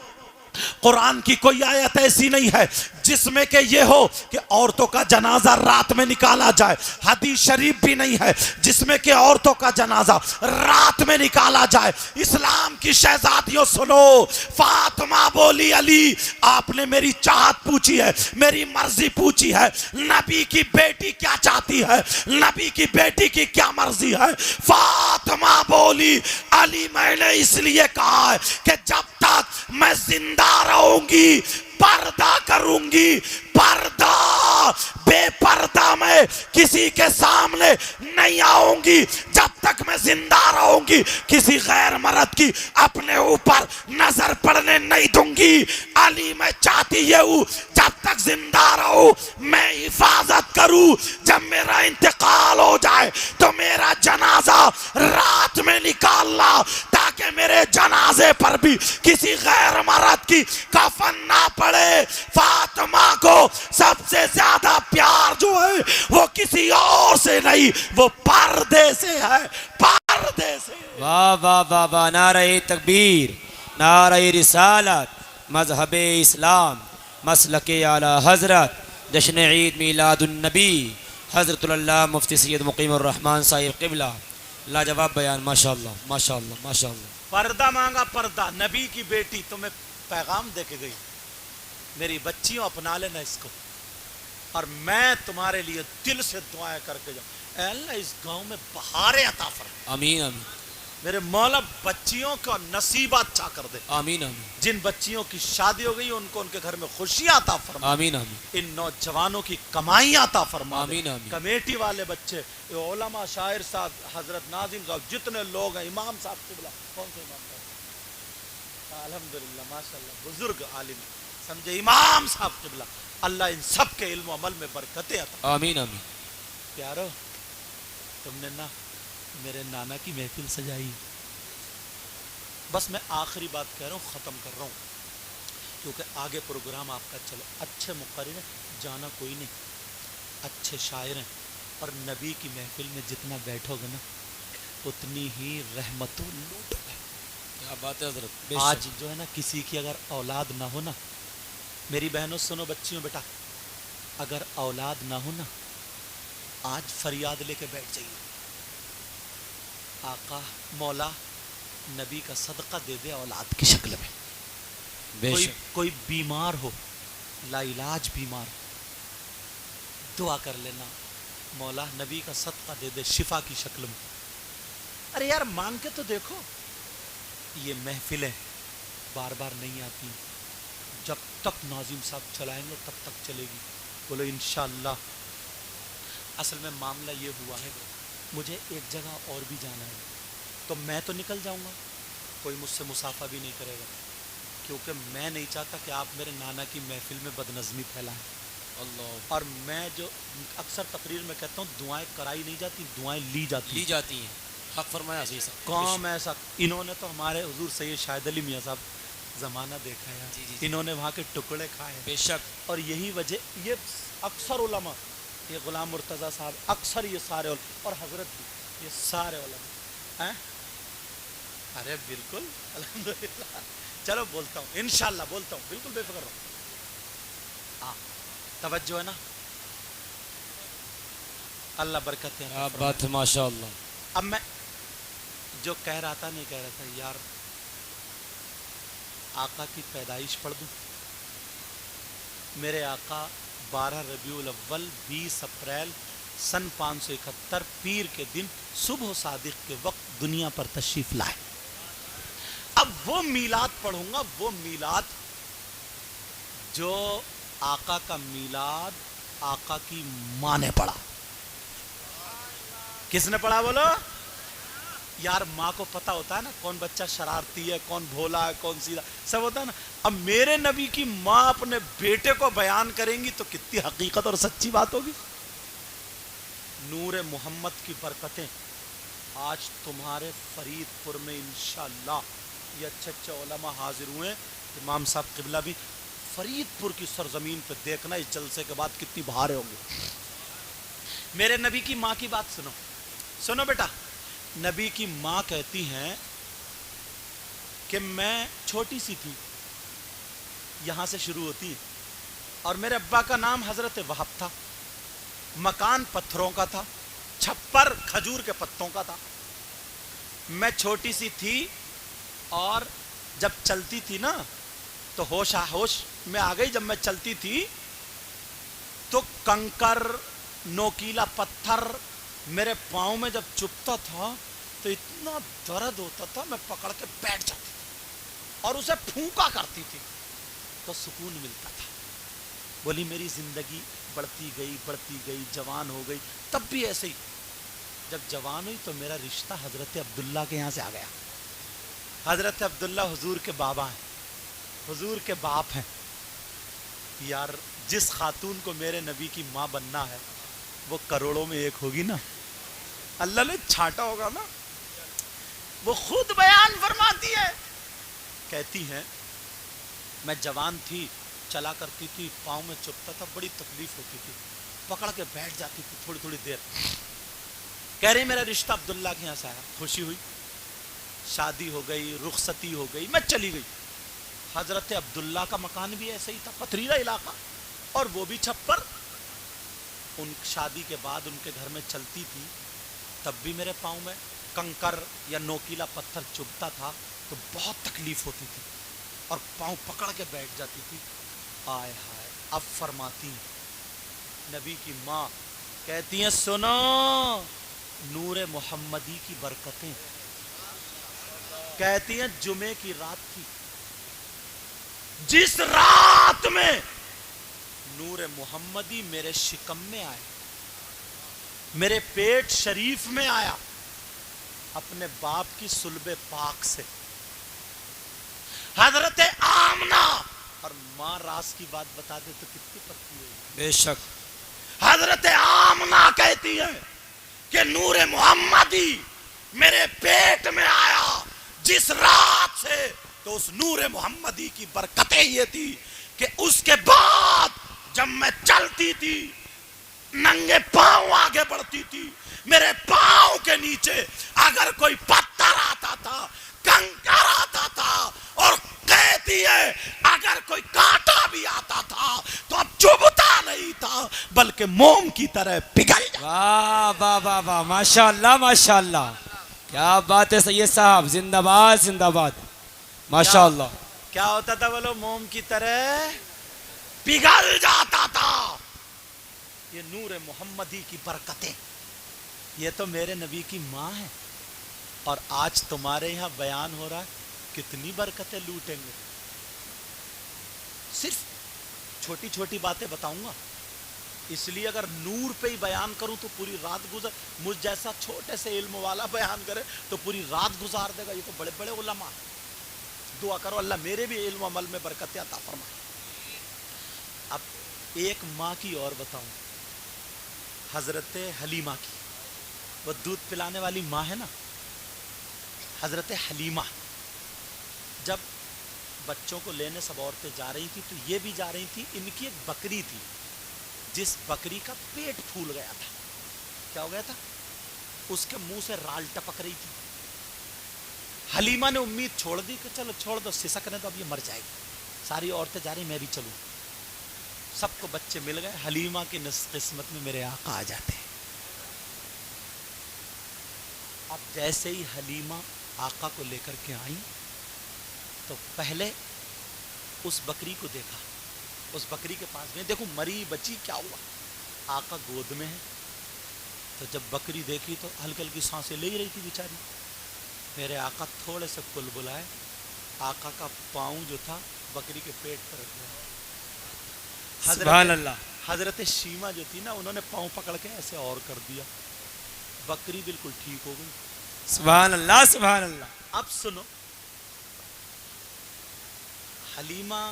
قرآن کی کوئی آیت ایسی نہیں ہے جس میں کہ یہ ہو کہ عورتوں کا جنازہ رات میں نکالا جائے. حدیث شریف بھی نہیں ہے جس میں کہ عورتوں کا جنازہ رات میں نکالا جائے. اسلام کی شہزادیوں سنو، فاطمہ بولی علی آپ نے میری چاہت پوچھی ہے، میری مرضی پوچھی ہے، نبی کی بیٹی کیا چاہتی ہے، نبی کی بیٹی کی کیا مرضی ہے؟ فاطمہ بولی علی میں نے اس لیے کہا ہے کہ جب تک میں زندہ رہوں گی پردہ کروں گی. پردہ بے پردہ میں کسی کے سامنے نہیں آؤں گی. جب تک میں زندہ رہوں گی کسی غیر مرد کی اپنے اوپر نظر پڑنے نہیں دوں گی. علی میں چاہتی یہ ہوں جب تک زندہ رہوں میں حفاظت کروں، جب میرا انتقال ہو جائے تو میرا جنازہ رات میں نکالنا تاکہ میرے جنازے پر بھی کسی غیر مرد کی کفن نہ پڑے. فاطمہ کو سب سے زیادہ پیار جو ہے وہ کسی اور سے نہیں، وہ پردے سے ہے، پردے سے. واہ واہ واہ واہ، نعرہ تکبیر، نعرہ رسالت، مذہب اسلام، مسلک اعلی حضرت، جشن عید میلاد النبی حضرت اللہ مفتی سید مقیم الرحمن صاحب قبلہ. لاجواب بیان، ماشاءاللہ ماشاءاللہ ماشاءاللہ. پردہ مانگا، پردہ. نبی کی بیٹی تمہیں پیغام دے کے گئی، میری بچیوں اپنا لینا اس کو، اور میں تمہارے لیے دل سے دعائیں کر کے جاؤں. اے اللہ اس گاؤں میں بہاریں عطا فرما. آمین آمین میرے مولا بچیوں کا نصیب اچھا کر دے. آمین آمین جن بچیوں کی شادی ہو گئی ان کو ان کے گھر میں خوشیاں عطا فرما. آمین آمین ان نوجوانوں کی کمائیاں عطا فرما. آمین آمین. کمیٹی والے بچے، علماء، شاعر صاحب، حضرت ناظم صاحب، جتنے لوگ ہیں، امام صاحب قبلہ، کون سے امام صاحب؟ الحمدللہ ماشاءاللہ بزرگ عالم سمجھے، امام صاحب قبلہ، اللہ ان سب کے علم و عمل میں برکتیں عطا. آمین آمین. پیارو تم نے نا میرے نانا کی محفل سجائی. بس میں آخری بات کہہ رہا ہوں، ختم کر رہا ہوں کیونکہ آگے پروگرام آپ کا چلو. اچھے مقرر ہیں، جانا کوئی نہیں، اچھے شاعر ہیں، اور نبی کی محفل میں جتنا بیٹھو گے نا اتنی ہی رحمتوں لوٹو گے. کیا بات ہے حضرت. آج جو ہے نا کسی کی اگر اولاد نہ ہو نا، میری بہنوں سنو، بچیوں بیٹا، اگر اولاد نہ ہو نا آج فریاد لے کے بیٹھ جائیے، آقا مولا نبی کا صدقہ دے دے اولاد کی شکل میں. کوئی بیمار ہو، لا علاج بیمار، دعا کر لینا مولا نبی کا صدقہ دے دے شفا کی شکل میں. ارے یار مانگ کے تو دیکھو. یہ محفلیں بار بار نہیں آتی، جب تک ناظم صاحب چلائیں گے تب تک چلے گی. بولو انشاءاللہ. اصل میں معاملہ یہ ہوا ہے مجھے ایک جگہ اور بھی جانا ہے تو میں تو نکل جاؤں گا، کوئی مجھ سے مسافہ بھی نہیں کرے گا، کیونکہ میں نہیں چاہتا کہ آپ میرے نانا کی محفل میں بدنظمی پھیلائیں. اللہ اور میں جو اکثر تقریر میں کہتا ہوں دعائیں کرائی نہیں جاتی، دعائیں لی جاتی لی جاتی ہیں. حق فرمایا حضرت صاحب. کام ایسا. انہوں نے تو ہمارے حضور سید شاہد علی میاں صاحب زمانہ دیکھا ہے، جی، جی، جی. انہوں نے وہاں کے ٹکڑے کھائے ہیں. بے شک. اور یہی وجہ یہ اکثر علماء، یہ غلام مرتضیٰ صاحب، اکثر یہ سارے علماء اور حضرت بھی، یہ سارے علماء ہیں. ارے بالکل الحمدللہ. چلو بولتا ہوں انشاءاللہ بولتا ہوں، بالکل بے فکر رہو. ہاں توجہ ہے نا. اللہ برکت ہے. کیا بات ہے ماشاء اللہ. اب میں جو کہہ رہا تھا نہیں کہہ رہا تھا یار، آقا کی پیدائش پڑھ دوں. میرے آقا 12 ربیع الاول 20 اپریل سن 571 پیر کے دن صبح صادق کے وقت دنیا پر تشریف لائے. اب وہ میلاد پڑھوں گا، وہ میلاد جو آقا کا میلاد آقا کی ماں نے پڑھا. کس نے پڑھا بولو؟ یار ماں کو پتا ہوتا ہے نا کون بچہ شرارتی ہے، کون بھولا ہے، کون سیدھا، سب ہوتا ہے نا. اب میرے نبی کی ماں اپنے بیٹے کو بیان کریں گی تو کتنی حقیقت اور سچی بات ہوگی. نور محمد کی برکتیں آج تمہارے فرید پور میں انشاءاللہ یہ اچھے اچھے علماء حاضر ہوئے. امام صاحب قبلہ بھی فرید پور کی سرزمین پہ دیکھنا اس جلسے کے بعد کتنی بہاریں ہوں گے. میرے نبی کی ماں کی بات سنو، سنو بیٹا. نبی کی ماں کہتی ہیں کہ میں چھوٹی سی تھی، یہاں سے شروع ہوتی، اور میرے ابا کا نام حضرت وہب تھا. مکان پتھروں کا تھا، چھپر کھجور کے پتوں کا تھا. میں چھوٹی سی تھی اور جب چلتی تھی نا تو ہوش میں آ گئی. جب میں چلتی تھی تو کنکر نوکیلا پتھر میرے پاؤں میں جب چپتا تھا تو اتنا درد ہوتا تھا، میں پکڑ کے بیٹھ جاتی تھی اور اسے پھونکا کرتی تھی تو سکون ملتا تھا. بولی میری زندگی بڑھتی گئی، جوان ہو گئی. تب بھی ایسے ہی جب جوان ہوئی تو میرا رشتہ حضرت عبداللہ کے یہاں سے آ گیا. حضرت عبداللہ حضور کے بابا ہیں، حضور کے باپ ہیں. یار جس خاتون کو میرے نبی کی ماں بننا ہے وہ کروڑوں میں ایک ہوگی نا، اللہ نے چھانٹا ہوگا نا. وہ خود بیان فرماتی ہے، کہتی ہیں میں جوان تھی، چلا کرتی تھی، پاؤں میں چپتا تھا، بڑی تکلیف ہوتی تھی، پکڑ کے بیٹھ جاتی تھی تھوڑی تھوڑی دیر. کہہ رہی میرا رشتہ عبداللہ کے یہاں سے آیا. خوشی ہوئی، شادی ہو گئی، رخصتی ہو گئی، میں چلی گئی. حضرت عبداللہ کا مکان بھی ایسے ہی تھا، پتھریلا علاقہ اور وہ بھی چھپر. ان شادی کے بعد ان کے گھر میں چلتی تھی تب بھی میرے پاؤں میں کنکر یا نوکیلا پتھر چبھتا تھا تو بہت تکلیف ہوتی تھی اور پاؤں پکڑ کے بیٹھ جاتی تھی. آئے ہائے. اب فرماتی نبی کی ماں کہتی ہیں سنو نور محمدی کی برکتیں. کہتی ہیں جمعے کی رات تھی، جس رات میں نور محمدی میرے شکم میں آئے، میرے پیٹ شریف میں آیا اپنے باپ کی صلب پاک سے. حضرت آمنہ، اور ماں راز کی بات بتا دے تو کتنی پکی ہوئی. بے شک. حضرت آمنہ کہتی ہے کہ نور محمدی میرے پیٹ میں آیا جس رات سے، تو اس نور محمدی کی برکتیں یہ تھی کہ اس کے بعد جب میں چلتی تھی ننگے پاؤں آگے بڑھتی تھی، میرے پاؤں کے نیچے اگر کوئی پتھر آتا تھا، کنکر آتا تھا، اور کہتی ہے اگر کوئی کانٹا بھی آتا تھا تو اب چبھتا نہیں تھا بلکہ موم کی طرح پگھل جاتا. واہ واہ واہ واہ، ماشاء اللہ ماشاء اللہ. کیا بات ہے سید صاحب، زندہ باد زندہ باد. ماشاء اللہ. کیا ہوتا تھا بولو؟ موم کی طرح پگھل جاتا تھا. یہ نور محمدی کی برکتیں، یہ تو میرے نبی کی ماں ہے. اور آج تمہارے یہاں بیان ہو رہا ہے، کتنی برکتیں لوٹیں گے. صرف چھوٹی چھوٹی باتیں بتاؤں گا، اس لیے اگر نور پہ ہی بیان کروں تو پوری رات گزر. مجھ جیسا چھوٹے سے علم والا بیان کرے تو پوری رات گزار دے گا. یہ تو بڑے بڑے علماء. دعا کرو اللہ میرے بھی علم عمل میں برکت عطا فرمائے. اب ایک ماں کی اور بتاؤں، حضرت حلیمہ کی، وہ دودھ پلانے والی ماں ہے نا، حضرت حلیمہ، جب بچوں کو لینے سب عورتیں جا رہی تھی تو یہ بھی جا رہی تھی، ان کی ایک بکری تھی جس بکری کا پیٹ پھول گیا تھا. کیا ہو گیا تھا؟ اس کے منہ سے رال ٹپک رہی تھی. حلیمہ نے امید چھوڑ دی کہ چلو چھوڑ دو، سسکنے تو اب یہ مر جائے گی. ساری عورتیں جا رہی میں بھی چلوں. سب کو بچے مل گئے، حلیمہ کی قسمت میں میرے آقا آ جاتے ہیں. اب جیسے ہی حلیمہ آقا کو لے کر کے آئیں تو پہلے اس بکری کو دیکھا، اس بکری کے پاس گئے، دیکھو مری بچی کیا ہوا، آقا گود میں ہے. تو جب بکری دیکھی تو ہلکی ہلکی سانسیں لے ہی رہی تھی بیچاری. میرے آقا تھوڑے سے کل بلائے، آقا کا پاؤں جو تھا بکری کے پیٹ پر رکھ دیا. سبحان اللہ. حضرت شیمہ جو تھی نا، انہوں نے پاؤں پکڑ کے ایسے اور کر دیا، بکری بالکل ٹھیک ہو گئی. سبحان اللہ سبحان اللہ. اب سنو، حلیمہ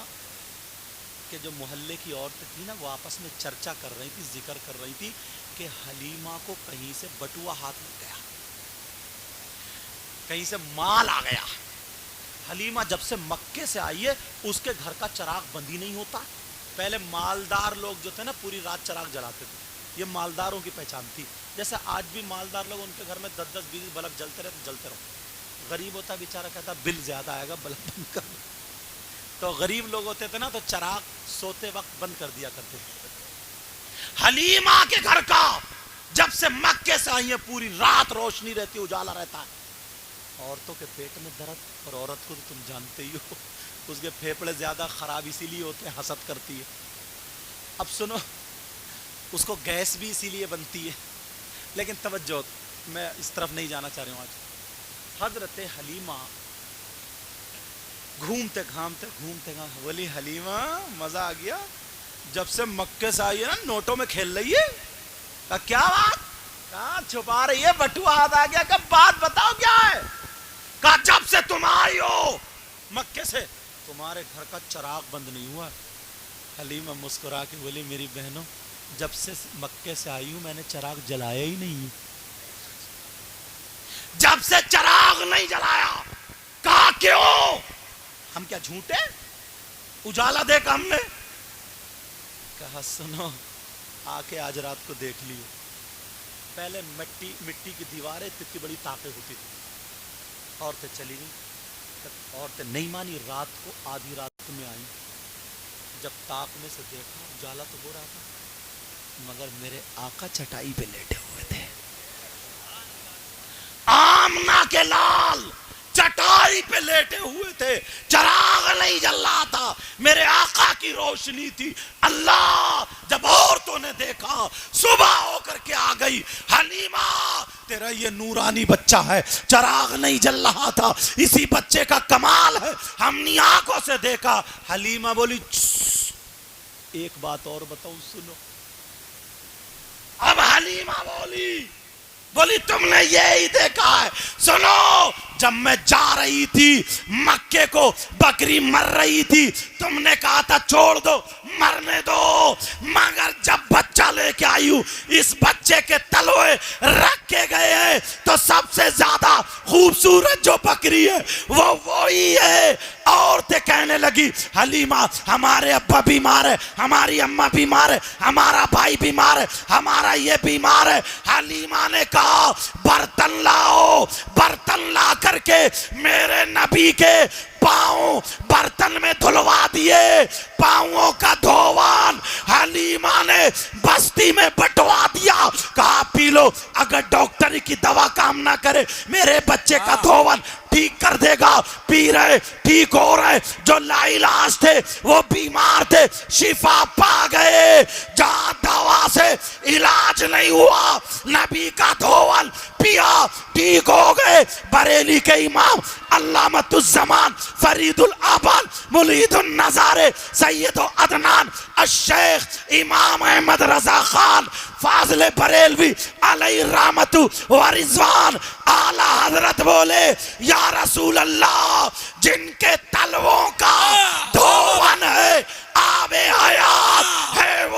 کے جو محلے کی عورتیں تھی نا، وہ آپس میں چرچا کر رہی تھی، ذکر کر رہی تھی کہ حلیمہ کو کہیں سے بٹوا ہاتھ لگ گیا، کہیں سے مال آ گیا. حلیمہ جب سے مکے سے آئی ہے اس کے گھر کا چراغ بند ہی نہیں ہوتا. پہلے مالدار لوگ جو تھے نا پوری رات چراغ جلاتے تھے، یہ مالداروں کی پہچان تھی. جیسے آج بھی مالدار لوگ، ان کے گھر میں 10-10 20 بلب جلتے رہتے، جلتے رہو. غریب ہوتا بیچارہ کہتا بل زیادہ آئے گا، بلب بند کر دو. تو غریب لوگ ہوتے تھے نا تو چراغ سوتے وقت بند کر دیا کرتے تھے. حلیمہ کے گھر کا جب سے مکے سے آئی ہے پوری رات روشنی رہتی، اجالا رہتا ہے. عورتوں کے پیٹ میں درد، اور عورت کو تو تم جانتے ہی ہو، اس کے پھیپڑے زیادہ خراب اسی لیے ہوتے ہیں، حسد کرتی ہے. اب سنو، اس کو گیس بھی اسی لیے بنتی ہے. لیکن توجہ، میں اس طرف نہیں جانا چاہ رہا ہوں. آج حضرت حلیمہ گھومتے گھامتے بولی حلیمہ مزہ آ گیا، جب سے مکے سے آئی ہے نا نوٹوں میں کھیل رہی ہے. کیا بات؟ کہاں چھپا رہی ہے؟ بٹوا ہاتھ آ گیا. کب بات بتاؤ کیا ہے؟ کہا جب سے تم آئی ہو مکے سے تمہارے گھر کا چراغ بند نہیں ہوا. حلیمہ مسکرا کے بولی میری بہنوں، جب سے مکے سے آئی ہوں میں نے چراغ جلایا ہی نہیں ہے. جب سے چراغ نہیں جلایا. کہا کیوں؟ ہم کیا جھوٹے؟ اجالا دیکھا ہم نے. کہا سنو، آ کے آج رات کو دیکھ لیو. پہلے مٹی کی دیواریں اتنی بڑی طاقت ہوتی تھی. عورتیں چلی گئی، عورتیں نہیں مانی. رات کو آدھی رات میں آئی. جب طاق میں سے دیکھا اجالا تو ہو رہا تھا، مگر میرے آقا چٹائی پہ لیٹے ہوئے تھے. آمنہ کے لال چٹائی پہ لیٹے ہوئے تھے، چراغ نہیں جل رہا تھا، میرے آقا کی روشنی تھی. اللہ جب عورتوں نے دیکھا صبح ہو کر کے آ گئی، حلیمہ تیرا یہ نورانی بچہ ہے، چراغ نہیں جل رہا تھا، اسی بچے کا کمال ہے، ہم نے آنکھوں سے دیکھا. حلیمہ بولی ایک بات اور بتاؤں سنو. اب حلیمہ بولی تم نے یہی دیکھا ہے؟ سنو، جب میں جا رہی تھی مکے کو بکری مر رہی تھی، تم نے کہا تھا چھوڑ دو، مرنے دو، مگر جب بچہ لے کے آئی ہوں اس بچے کے تلوے رکھے گئے ہیں تو سب سے زیادہ خوبصورت جو بکری ہے وہ وہی ہے. عورتیں کہنے لگی حلیمہ ہمارے ابا بیمار ہے، ہماری اماں بیمار ہے، ہمارا بھائی بیمار ہے، ہمارا یہ بیمار ہے. حلیمہ نے کہا برتن لاؤ. برتن لا کر کے میرے نبی کے پاؤں برتن میں دھلوا دیے. پاؤں کا دھوان حلیمہ نے بستی میں بٹوا دیا. کہا پی لو، اگر ڈاکٹر کی دوا کام نہ کرے میرے بچے کا دھوان ٹھیک کر دے گا. پی رہے، ٹھیک ہو رہے. جو لا علاج تھے وہ بیمار تھے، شفا پا گئے. جہاں دوا سے علاج نہیں ہوا نبی کا دھوان پیا، ٹھیک ہو گئے. بریلی کے امام علامۃ الزمان فرید الآباد ملید النظار سید عدنان الشیخ امام احمد رضا خان فاضل بریلوی علیہ رحمت و رضوان اعلی حضرت بولے یا رسول اللہ، جن کے تلووں کا دھوان ہے، آب حیات ہے، وہ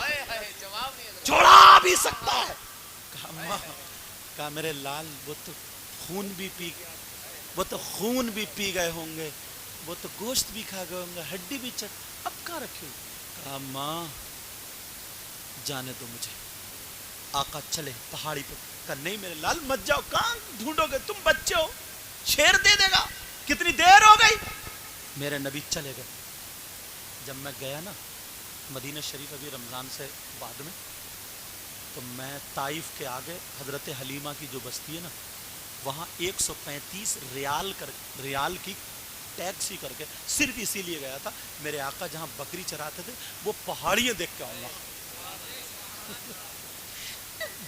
ہے، چھڑا بھی سکتا ہے۔ کہا ماں، کہا میرے لال وہ تو خون بھی پی گئے ہوں گے، وہ تو گوشت بھی کھا گئے ہوں گے، ہڈی بھی اب کہاں رکھے ہو؟ کہا ماں جانے دو مجھے، آقا چلے پہاڑی پہ۔ کہا نہیں میرے لال مت جاؤ، کہاں ڈھونڈو گے، تم بچے ہو، شیر دے دے گا، کتنی دیر ہو گئی۔ میرے نبی چلے گئے۔ جب میں گیا نا مدینہ شریف ابھی رمضان سے بعد میں، تو میں طائف کے آگے حضرت حلیمہ کی جو بستی ہے نا، وہاں 135 ریال کی ٹیکسی کر کے صرف اسی لیے گیا تھا، میرے آقا جہاں بکری چراتے تھے وہ پہاڑیاں دیکھ کے آؤں گا۔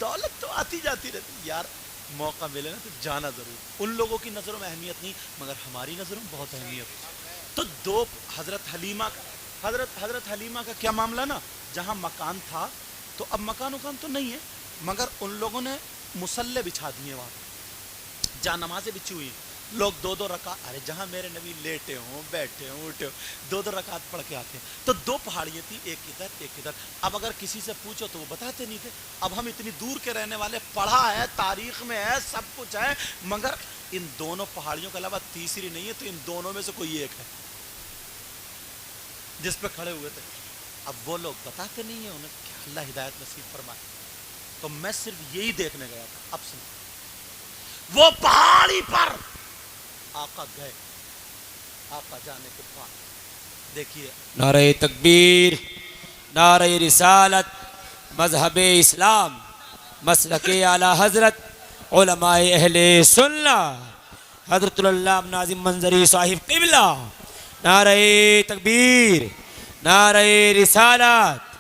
دولت تو آتی جاتی رہتی یار، موقع ملے نا تو جانا ضرور۔ ان لوگوں کی نظروں میں اہمیت نہیں، مگر ہماری نظروں میں بہت اہمیت۔ تو دو حضرت حلیمہ کا کیا معاملہ نا، جہاں مکان تھا تو اب مکان تو نہیں ہے، مگر ان لوگوں نے مصلے بچھا دیے وہاں، جہاں نمازیں بچھی ہوئی، لوگ 2 رکعت، ارے جہاں میرے نبی لیٹے ہوں بیٹھے ہوں اٹھے ہوں 2 رکعت پڑھ کے آتے ہیں۔ تو 2 پہاڑیاں تھی، ایک ادھر ایک ادھر۔ اب اگر کسی سے پوچھو تو وہ بتاتے نہیں تھے۔ اب ہم اتنی دور کے رہنے والے، پڑھا ہے تاریخ میں ہے سب کچھ ہے، مگر ان دونوں پہاڑیوں کے علاوہ تیسری نہیں ہے، تو ان دونوں میں سے کوئی ایک ہے جس پہ کھڑے ہوئے تھے۔ اب وہ لوگ بتاتے نہیں ہیں، انہیں کیا اللہ ہدایت نصیب فرمائے۔ تو میں صرف یہی دیکھنے گیا تھا۔ اب سن، وہ پہاڑی پر آقا گئے، آقا جانے کے بعد دیکھیے نعرہ تکبیر، نعرہ رسالت، مذہب اسلام، مسلک اعلی حضرت، علماء اہل سنہ، حضرت اللہ ناظم منظری صاحب قبلہ، نعرہ تکبیر، نعرہ رسالت۔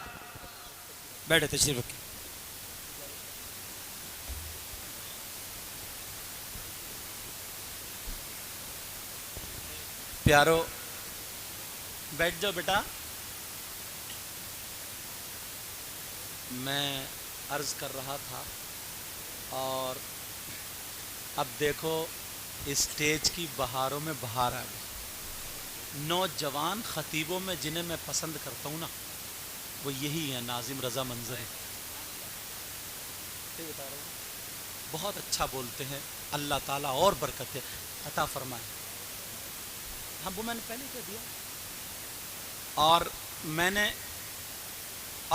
بیٹھے تشریف رکھیں۔ پیارو بیٹھ جاؤ بیٹا۔ میں عرض کر رہا تھا، اور اب دیکھو اسٹیج کی بہاروں میں بہار آ گئی۔ نوجوان خطیبوں میں جنہیں میں پسند کرتا ہوں نا، وہ یہی ہیں، ناظم رضا منظری۔ بہت اچھا بولتے ہیں، اللہ تعالیٰ اور برکت عطا فرمائے۔ ہاں وہ میں نے پہلے کہہ دیا۔ اور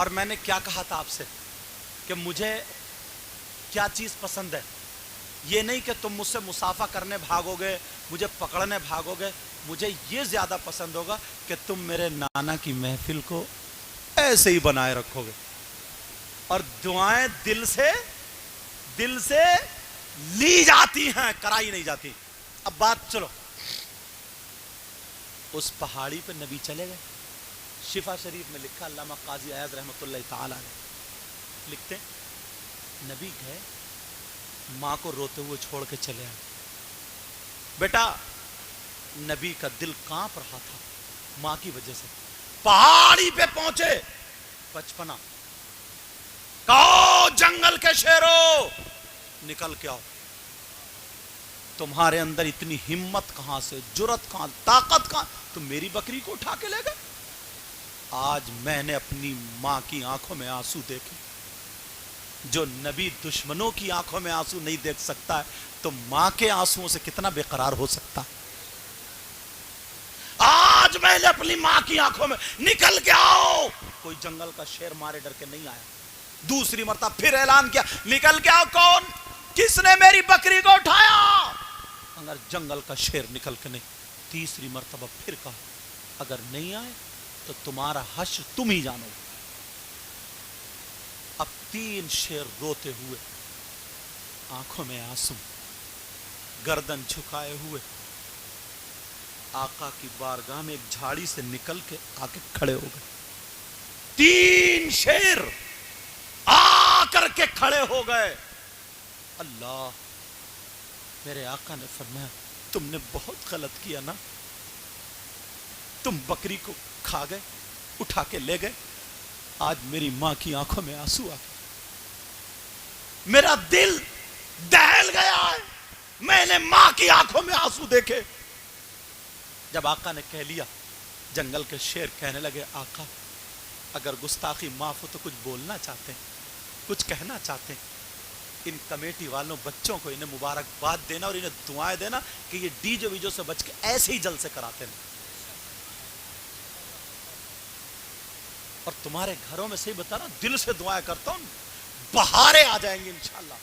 میں نے کیا کہا تھا آپ سے کہ مجھے کیا چیز پسند ہے۔ یہ نہیں کہ تم مجھ سے مسافہ کرنے بھاگو گے، مجھے پکڑنے بھاگو گے، مجھے یہ زیادہ پسند ہوگا کہ تم میرے نانا کی محفل کو ایسے ہی بنائے رکھو گے، اور دعائیں دل سے لی جاتی ہیں، کرائی نہیں جاتی۔ اب بات چلو، اس پہاڑی پہ نبی چلے گئے۔ شفا شریف میں لکھا، علامہ قاضی ایاز رحمۃ اللہ تعالی علیہ لکھتے ہیں، نبی گئے، ماں کو روتے ہوئے چھوڑ کے چلے آئے۔ بیٹا نبی کا دل کانپ رہا تھا ماں کی وجہ سے۔ پہاڑی پہ پہنچے، بچپنا، کہو جنگل کے شیرو نکل کے آؤ، تمہارے اندر اتنی ہمت کہاں سے، جرت کہاں، طاقت کہاں، تم میری بکری کو اٹھا کے لے گئے۔ آج میں نے اپنی ماں کی آنکھوں میں آنسو دیکھے۔ جو نبی دشمنوں کی آنکھوں میں آنسو نہیں دیکھ سکتا ہے، تو ماں کے آنسوؤں سے کتنا بے قرار ہو سکتا ہے۔ آج میں نے اپنی ماں کی آنکھوں میں، نکل کے آؤ۔ کوئی جنگل کا شیر مارے ڈر کے نہیں آیا۔ دوسری مرتبہ پھر اعلان کیا، نکل کے آؤ، کون، کس نے میری بکری کو اٹھایا؟ اگر جنگل کا شیر نکل کے نہیں۔ تیسری مرتبہ پھر کہا، اگر نہیں آئے تو تمہارا حشر تم ہی جانو گے۔ اب 3 شیر روتے ہوئے، آنکھوں میں آنسو، گردن جھکائے ہوئے، آقا کی بارگاہ میں ایک جھاڑی سے نکل کے آ کے کھڑے ہو گئے۔ 3 شیر آ کر کے کھڑے ہو گئے۔ اللہ، میرے آقا نے فرمایا، تم نے بہت غلط کیا نا، تم بکری کو کھا گئے، اٹھا کے لے گئے، آج میری ماں کی آنکھوں میں آنسو آ گئے، میرا دل دہل گیا ہے، میں نے ماں کی آنکھوں میں آنسو دیکھے۔ جب آقا نے کہہ لیا جنگل کے شیر کہنے لگے آقا اگر گستاخی معاف ہو تو کچھ بولنا چاہتے ہیں, کچھ کہنا چاہتے ہیں. ان کمیٹی والوں بچوں کو انہیں مبارکباد دینا اور انہیں دعائیں دینا کہ یہ ڈیجے ویجو سے بچ کے ایسے ہی جلسے کراتے ہیں. اور تمہارے گھروں میں صحیح بتا رہا ہوں, دل سے دعائیں کرتا ہوں, بہاریں آ جائیں گی انشاءاللہ.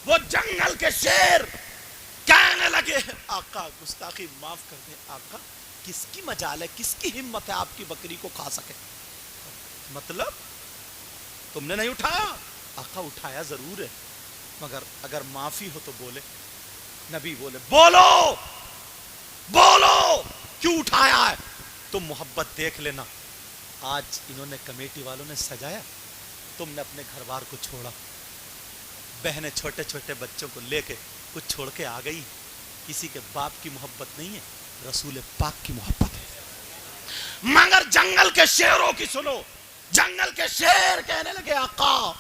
وہ جنگل کے شیر کہنے لگے آقا گستاخی معاف کر دیں. آقا کس کی مجال ہے, کس کی ہمت ہے آپ کی بکری کو کھا سکے؟ مطلب تم نے نہیں اٹھایا؟ آقا اٹھایا ضرور ہے, مگر اگر معافی ہو تو بولے. نبی بولے بولو بولو کیوں اٹھایا ہے؟ تم محبت دیکھ لینا, آج انہوں نے کمیٹی والوں نے سجایا, تم نے اپنے گھر بار کو چھوڑا, بہنیں چھوٹے چھوٹے بچوں کو لے کے کچھ چھوڑ کے آ گئی. کسی کے باپ کی محبت نہیں ہے, رسول پاک کی محبت ہے. مگر جنگل کے شیروں کی سنو, جنگل کے شیر کہنے لگے آقا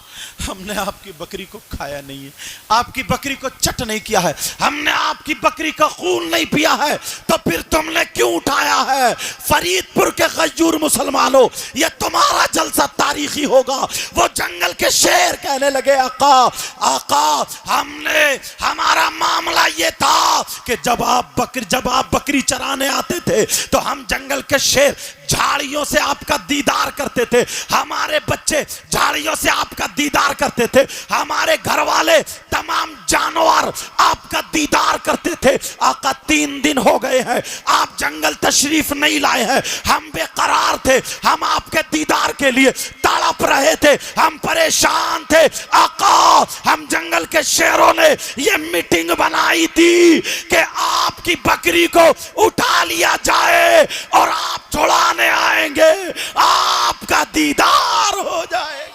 ہم نے آپ کی بکری کو کھایا نہیں ہے, آپ کی بکری کو چٹ نہیں کیا ہے, ہم نے آپ کی بکری کا خون نہیں پیا ہے, تو پھر تم نے کیوں اٹھایا ہے؟ فرید پور کے غیور مسلمانوں, یہ تمہارا جلسہ تاریخی ہوگا. وہ جنگل کے شیر کہنے لگے آقا آقا ہمارا معاملہ یہ تھا کہ جب آپ بکری چرانے آتے تھے تو ہم جنگل کے شیر جھاڑیوں سے آپ کا دیدار کرتے تھے, ہمارے بچے جھاڑیوں سے آپ کا دیدار کرتے تھے, ہمارے گھر والے تمام جانور آپ کا دیدار کرتے تھے. آقا 3 دن ہو گئے ہیں آپ جنگل تشریف نہیں لائے ہیں, ہم بے قرار تھے, ہم آپ کے دیدار کے لیے تڑپ رہے تھے, ہم پریشان تھے. آقا ہم جنگل کے شیروں نے یہ میٹنگ بنائی تھی کہ آپ کی بکری کو اٹھا لیا جائے اور آپ چھڑانے آئیں گے, آپ کا دیدار ہو جائے گا.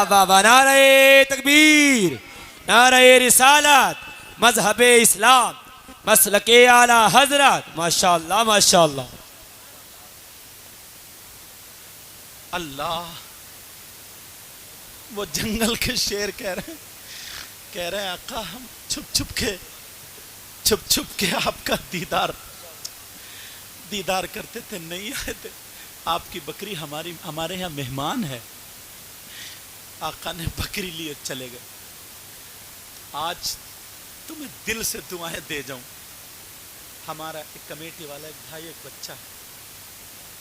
بابا نعرہ تکبیر, نعرہ رسالت, مذہب اسلام, مسلک اعلی حضرت. ماشاءاللہ ماشاءاللہ. اللہ, وہ جنگل کے شیر کہہ رہے ہیں آقا ہم چھپ چھپ کے آپ کا دیدار کرتے تھے, نہیں آئے تھے. آپ کی بکری ہمارے یہاں مہمان ہے. آقا نے بکری لیے چلے گئے. آج تمہیں دل سے دعائیں دے جاؤں. ہمارا ایک کمیٹی والا ایک بھائی, ایک بچہ ہے,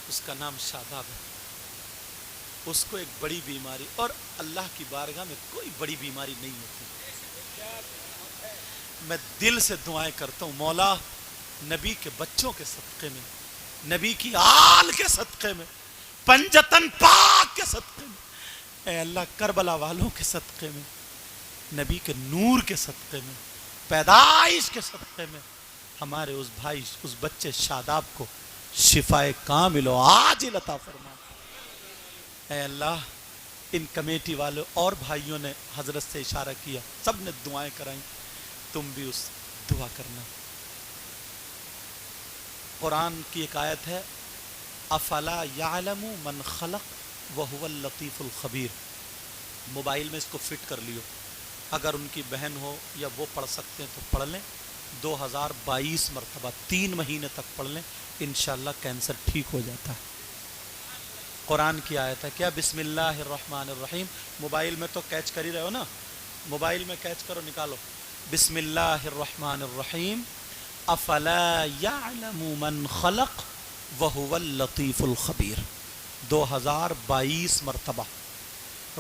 اس کا نام شاداب ہے. اس کو ایک بڑی بیماری, اور اللہ کی بارگاہ میں کوئی بڑی بیماری نہیں ہوتی. میں دل سے دعائیں کرتا ہوں مولا نبی کے بچوں کے صدقے میں, نبی کی آل کے صدقے میں, پنجتن پاک کے صدقے میں, اے اللہ کربلا والوں کے صدقے میں, نبی کے نور کے صدقے میں, پیدائش کے صدقے میں, ہمارے اس بھائی اس بچے شاداب کو شفاء کامل و عاجل عطا فرما. اے اللہ ان کمیٹی والوں اور بھائیوں نے حضرت سے اشارہ کیا, سب نے دعائیں کرائیں, تم بھی اس دعا کرنا. قرآن کی ایک آیت ہے افلا یعلم من خلق وهو اللطیف الخبیر. موبائل میں اس کو فٹ کر لیو, اگر ان کی بہن ہو یا وہ پڑھ سکتے ہیں تو پڑھ لیں. 2022 مرتبہ 3 مہینے تک پڑھ لیں, انشاءاللہ کینسر ٹھیک ہو جاتا ہے. قرآن کی آیت ہے کیا, بسم اللہ الرحمن الرحیم. موبائل میں تو کیچ کر ہی رہے ہو نا, موبائل میں کیچ کرو, نکالو. بسم اللہ الرحمن الرحیم افلا یعلم من خلق وهو اللطیف الخبیر. 2022 مرتبہ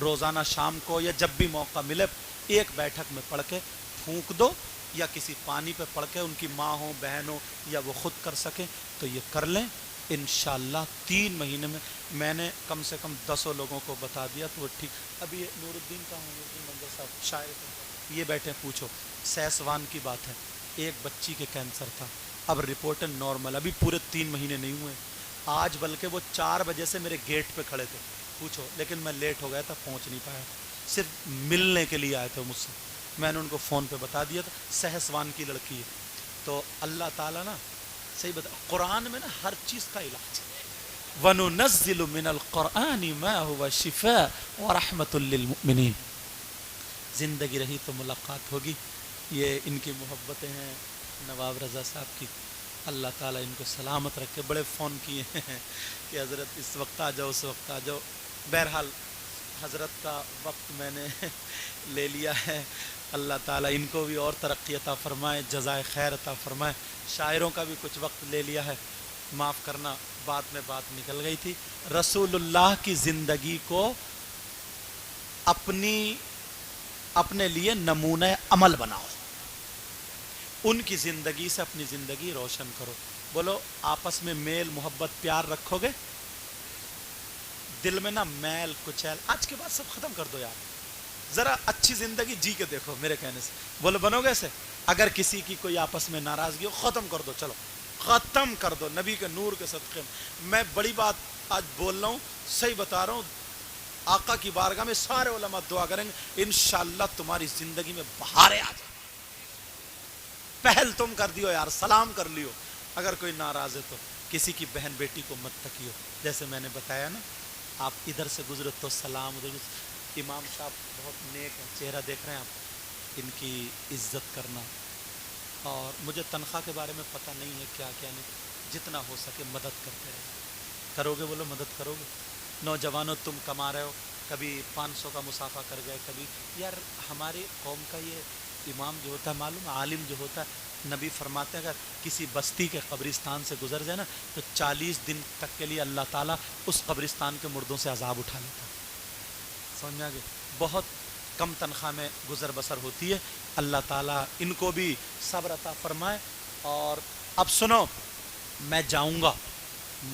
روزانہ شام کو یا جب بھی موقع ملے ایک بیٹھک میں پڑھ کے پھونک دو, یا کسی پانی پہ پڑھ کے ان کی ماں ہو بہن ہو یا وہ خود کر سکیں تو یہ کر لیں. انشاءاللہ 3 مہینے میں میں نے کم سے کم 10 لوگوں کو بتا دیا تو وہ ٹھیک. ابھی نور الدین کا نور الدین منظر صاحب شاعر یہ بیٹھے, پوچھو. سیسوان کی بات ہے, ایک بچی کے کینسر تھا, اب رپورٹ نارمل, ابھی پورے 3 مہینے نہیں ہوئے. آج بلکہ وہ 4 بجے سے میرے گیٹ پہ کھڑے تھے, پوچھو, لیکن میں لیٹ ہو گیا تھا, پہنچ نہیں پایا, صرف ملنے کے لیے آئے تھے مجھ سے. میں نے ان کو فون پہ بتا دیا تھا, سہسوان کی لڑکی ہے. تو اللہ تعالیٰ نا صحیح بتا, قرآن میں نا ہر چیز کا علاج ہے. وَنُنَزِّلُ مِنَ الْقُرْآنِ مَا هُوَ شِفَاءٌ وَرَحْمَةٌ لِّلْمُؤْمِنِينَ. زندگی رہی تو ملاقات ہوگی. یہ ان کی محبتیں ہیں نواب رضا صاحب کی. اللہ تعالیٰ ان کو سلامت رکھے. بڑے فون کیے ہیں کہ حضرت اس وقت آ جاؤ اس وقت آ جاؤ. بہرحال حضرت کا وقت میں نے لے لیا ہے. اللہ تعالیٰ ان کو بھی اور ترقی عطا فرمائے, جزائے خیر عطا فرمائے. شاعروں کا بھی کچھ وقت لے لیا ہے, معاف کرنا, بعد میں بات نکل گئی تھی. رسول اللہ کی زندگی کو اپنے لیے نمونہ عمل بناؤ, ان کی زندگی سے اپنی زندگی روشن کرو. بولو آپس میں میل محبت پیار رکھو گے, دل میں نا میل کچیل, آج کے بعد سب ختم کر دو یار, ذرا اچھی زندگی جی کے دیکھو میرے کہنے سے. بولو بنو گے ایسے؟ اگر کسی کی کوئی آپس میں ناراضگی ہو ختم کر دو, چلو ختم کر دو نبی کے نور کے صدقے. میں بڑی بات آج بول رہا ہوں, صحیح بتا رہا ہوں, آقا کی بارگاہ میں سارے علماء دعا کریں گے انشاءاللہ تمہاری زندگی میں بہاریں آ جائیں. پہل تم کر دیو یار, سلام کر لیو. اگر کوئی ناراض ہے تو کسی کی بہن بیٹی کو مت تکیو, جیسے میں نے بتایا نا, آپ ادھر سے گزرے تو سلام, ادھر امام صاحب بہت نیک ہیں, چہرہ دیکھ رہے ہیں آپ, ان کی عزت کرنا. اور مجھے تنخواہ کے بارے میں پتہ نہیں ہے کیا کیا نہیں, جتنا ہو سکے مدد کرتے رہے. کرو گے؟ بولو مدد کرو گے. نوجوانوں تم کما رہے ہو, کبھی 500 کا مسافہ کر گئے, کبھی یار ہماری قوم کا یہ امام جو ہوتا ہے معلوم, عالم جو ہوتا ہے, نبی فرماتے ہیں اگر کسی بستی کے قبرستان سے گزر جائے نا تو 40 دن تک کے لیے اللہ تعالیٰ اس قبرستان کے مردوں سے عذاب اٹھا لیتا ہے. سمجھ میں آ گئی؟ بہت کم تنخواہ میں گزر بسر ہوتی ہے. اللہ تعالیٰ ان کو بھی صبر عطا فرمائے. اور اب سنو, میں جاؤں گا,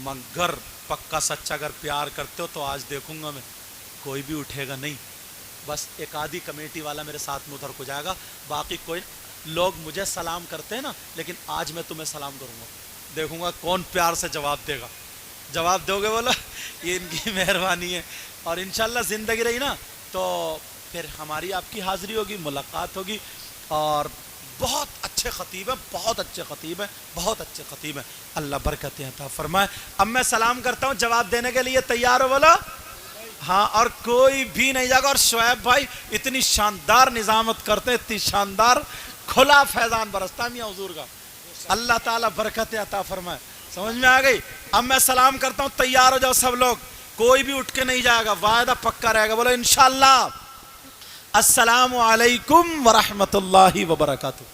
مگر پکا سچا اگر پیار کرتے ہو تو آج دیکھوں گا میں, کوئی بھی اٹھے گا نہیں. بس ایک آدھی کمیٹی والا میرے ساتھ میں ادھر کو جائے گا, باقی کوئی. لوگ مجھے سلام کرتے ہیں نا, لیکن آج میں تمہیں سلام کروں گا, دیکھوں گا کون پیار سے جواب دے گا. جواب دو گے بولا, یہ ان کی مہربانی ہے. اور انشاءاللہ زندگی رہی نا تو پھر ہماری آپ کی حاضری ہوگی, ملاقات ہوگی. اور بہت اچھے خطیب ہیں, بہت اچھے خطیب ہیں, بہت اچھے خطیب ہیں. اللہ برکتیں عطا فرمائے. اب میں سلام کرتا ہوں, جواب دینے کے لیے تیار ہو بولا؟ ہاں. اور کوئی بھی نہیں جائے گا. اور شعیب بھائی اتنی شاندار نظامت کرتے ہیں, اتنی شاندار, کھلا فیضان برستا ہے میاں حضور کا. اللہ تعالیٰ برکتیں عطا فرمائے. سمجھ میں آ گئی؟ اب میں سلام کرتا ہوں, تیار ہو جاؤ سب لوگ, کوئی بھی اٹھ کے نہیں جائے گا, وعدہ پکا رہے گا. بولو انشاءاللہ. السلام علیکم ورحمۃ اللہ وبرکاتہ.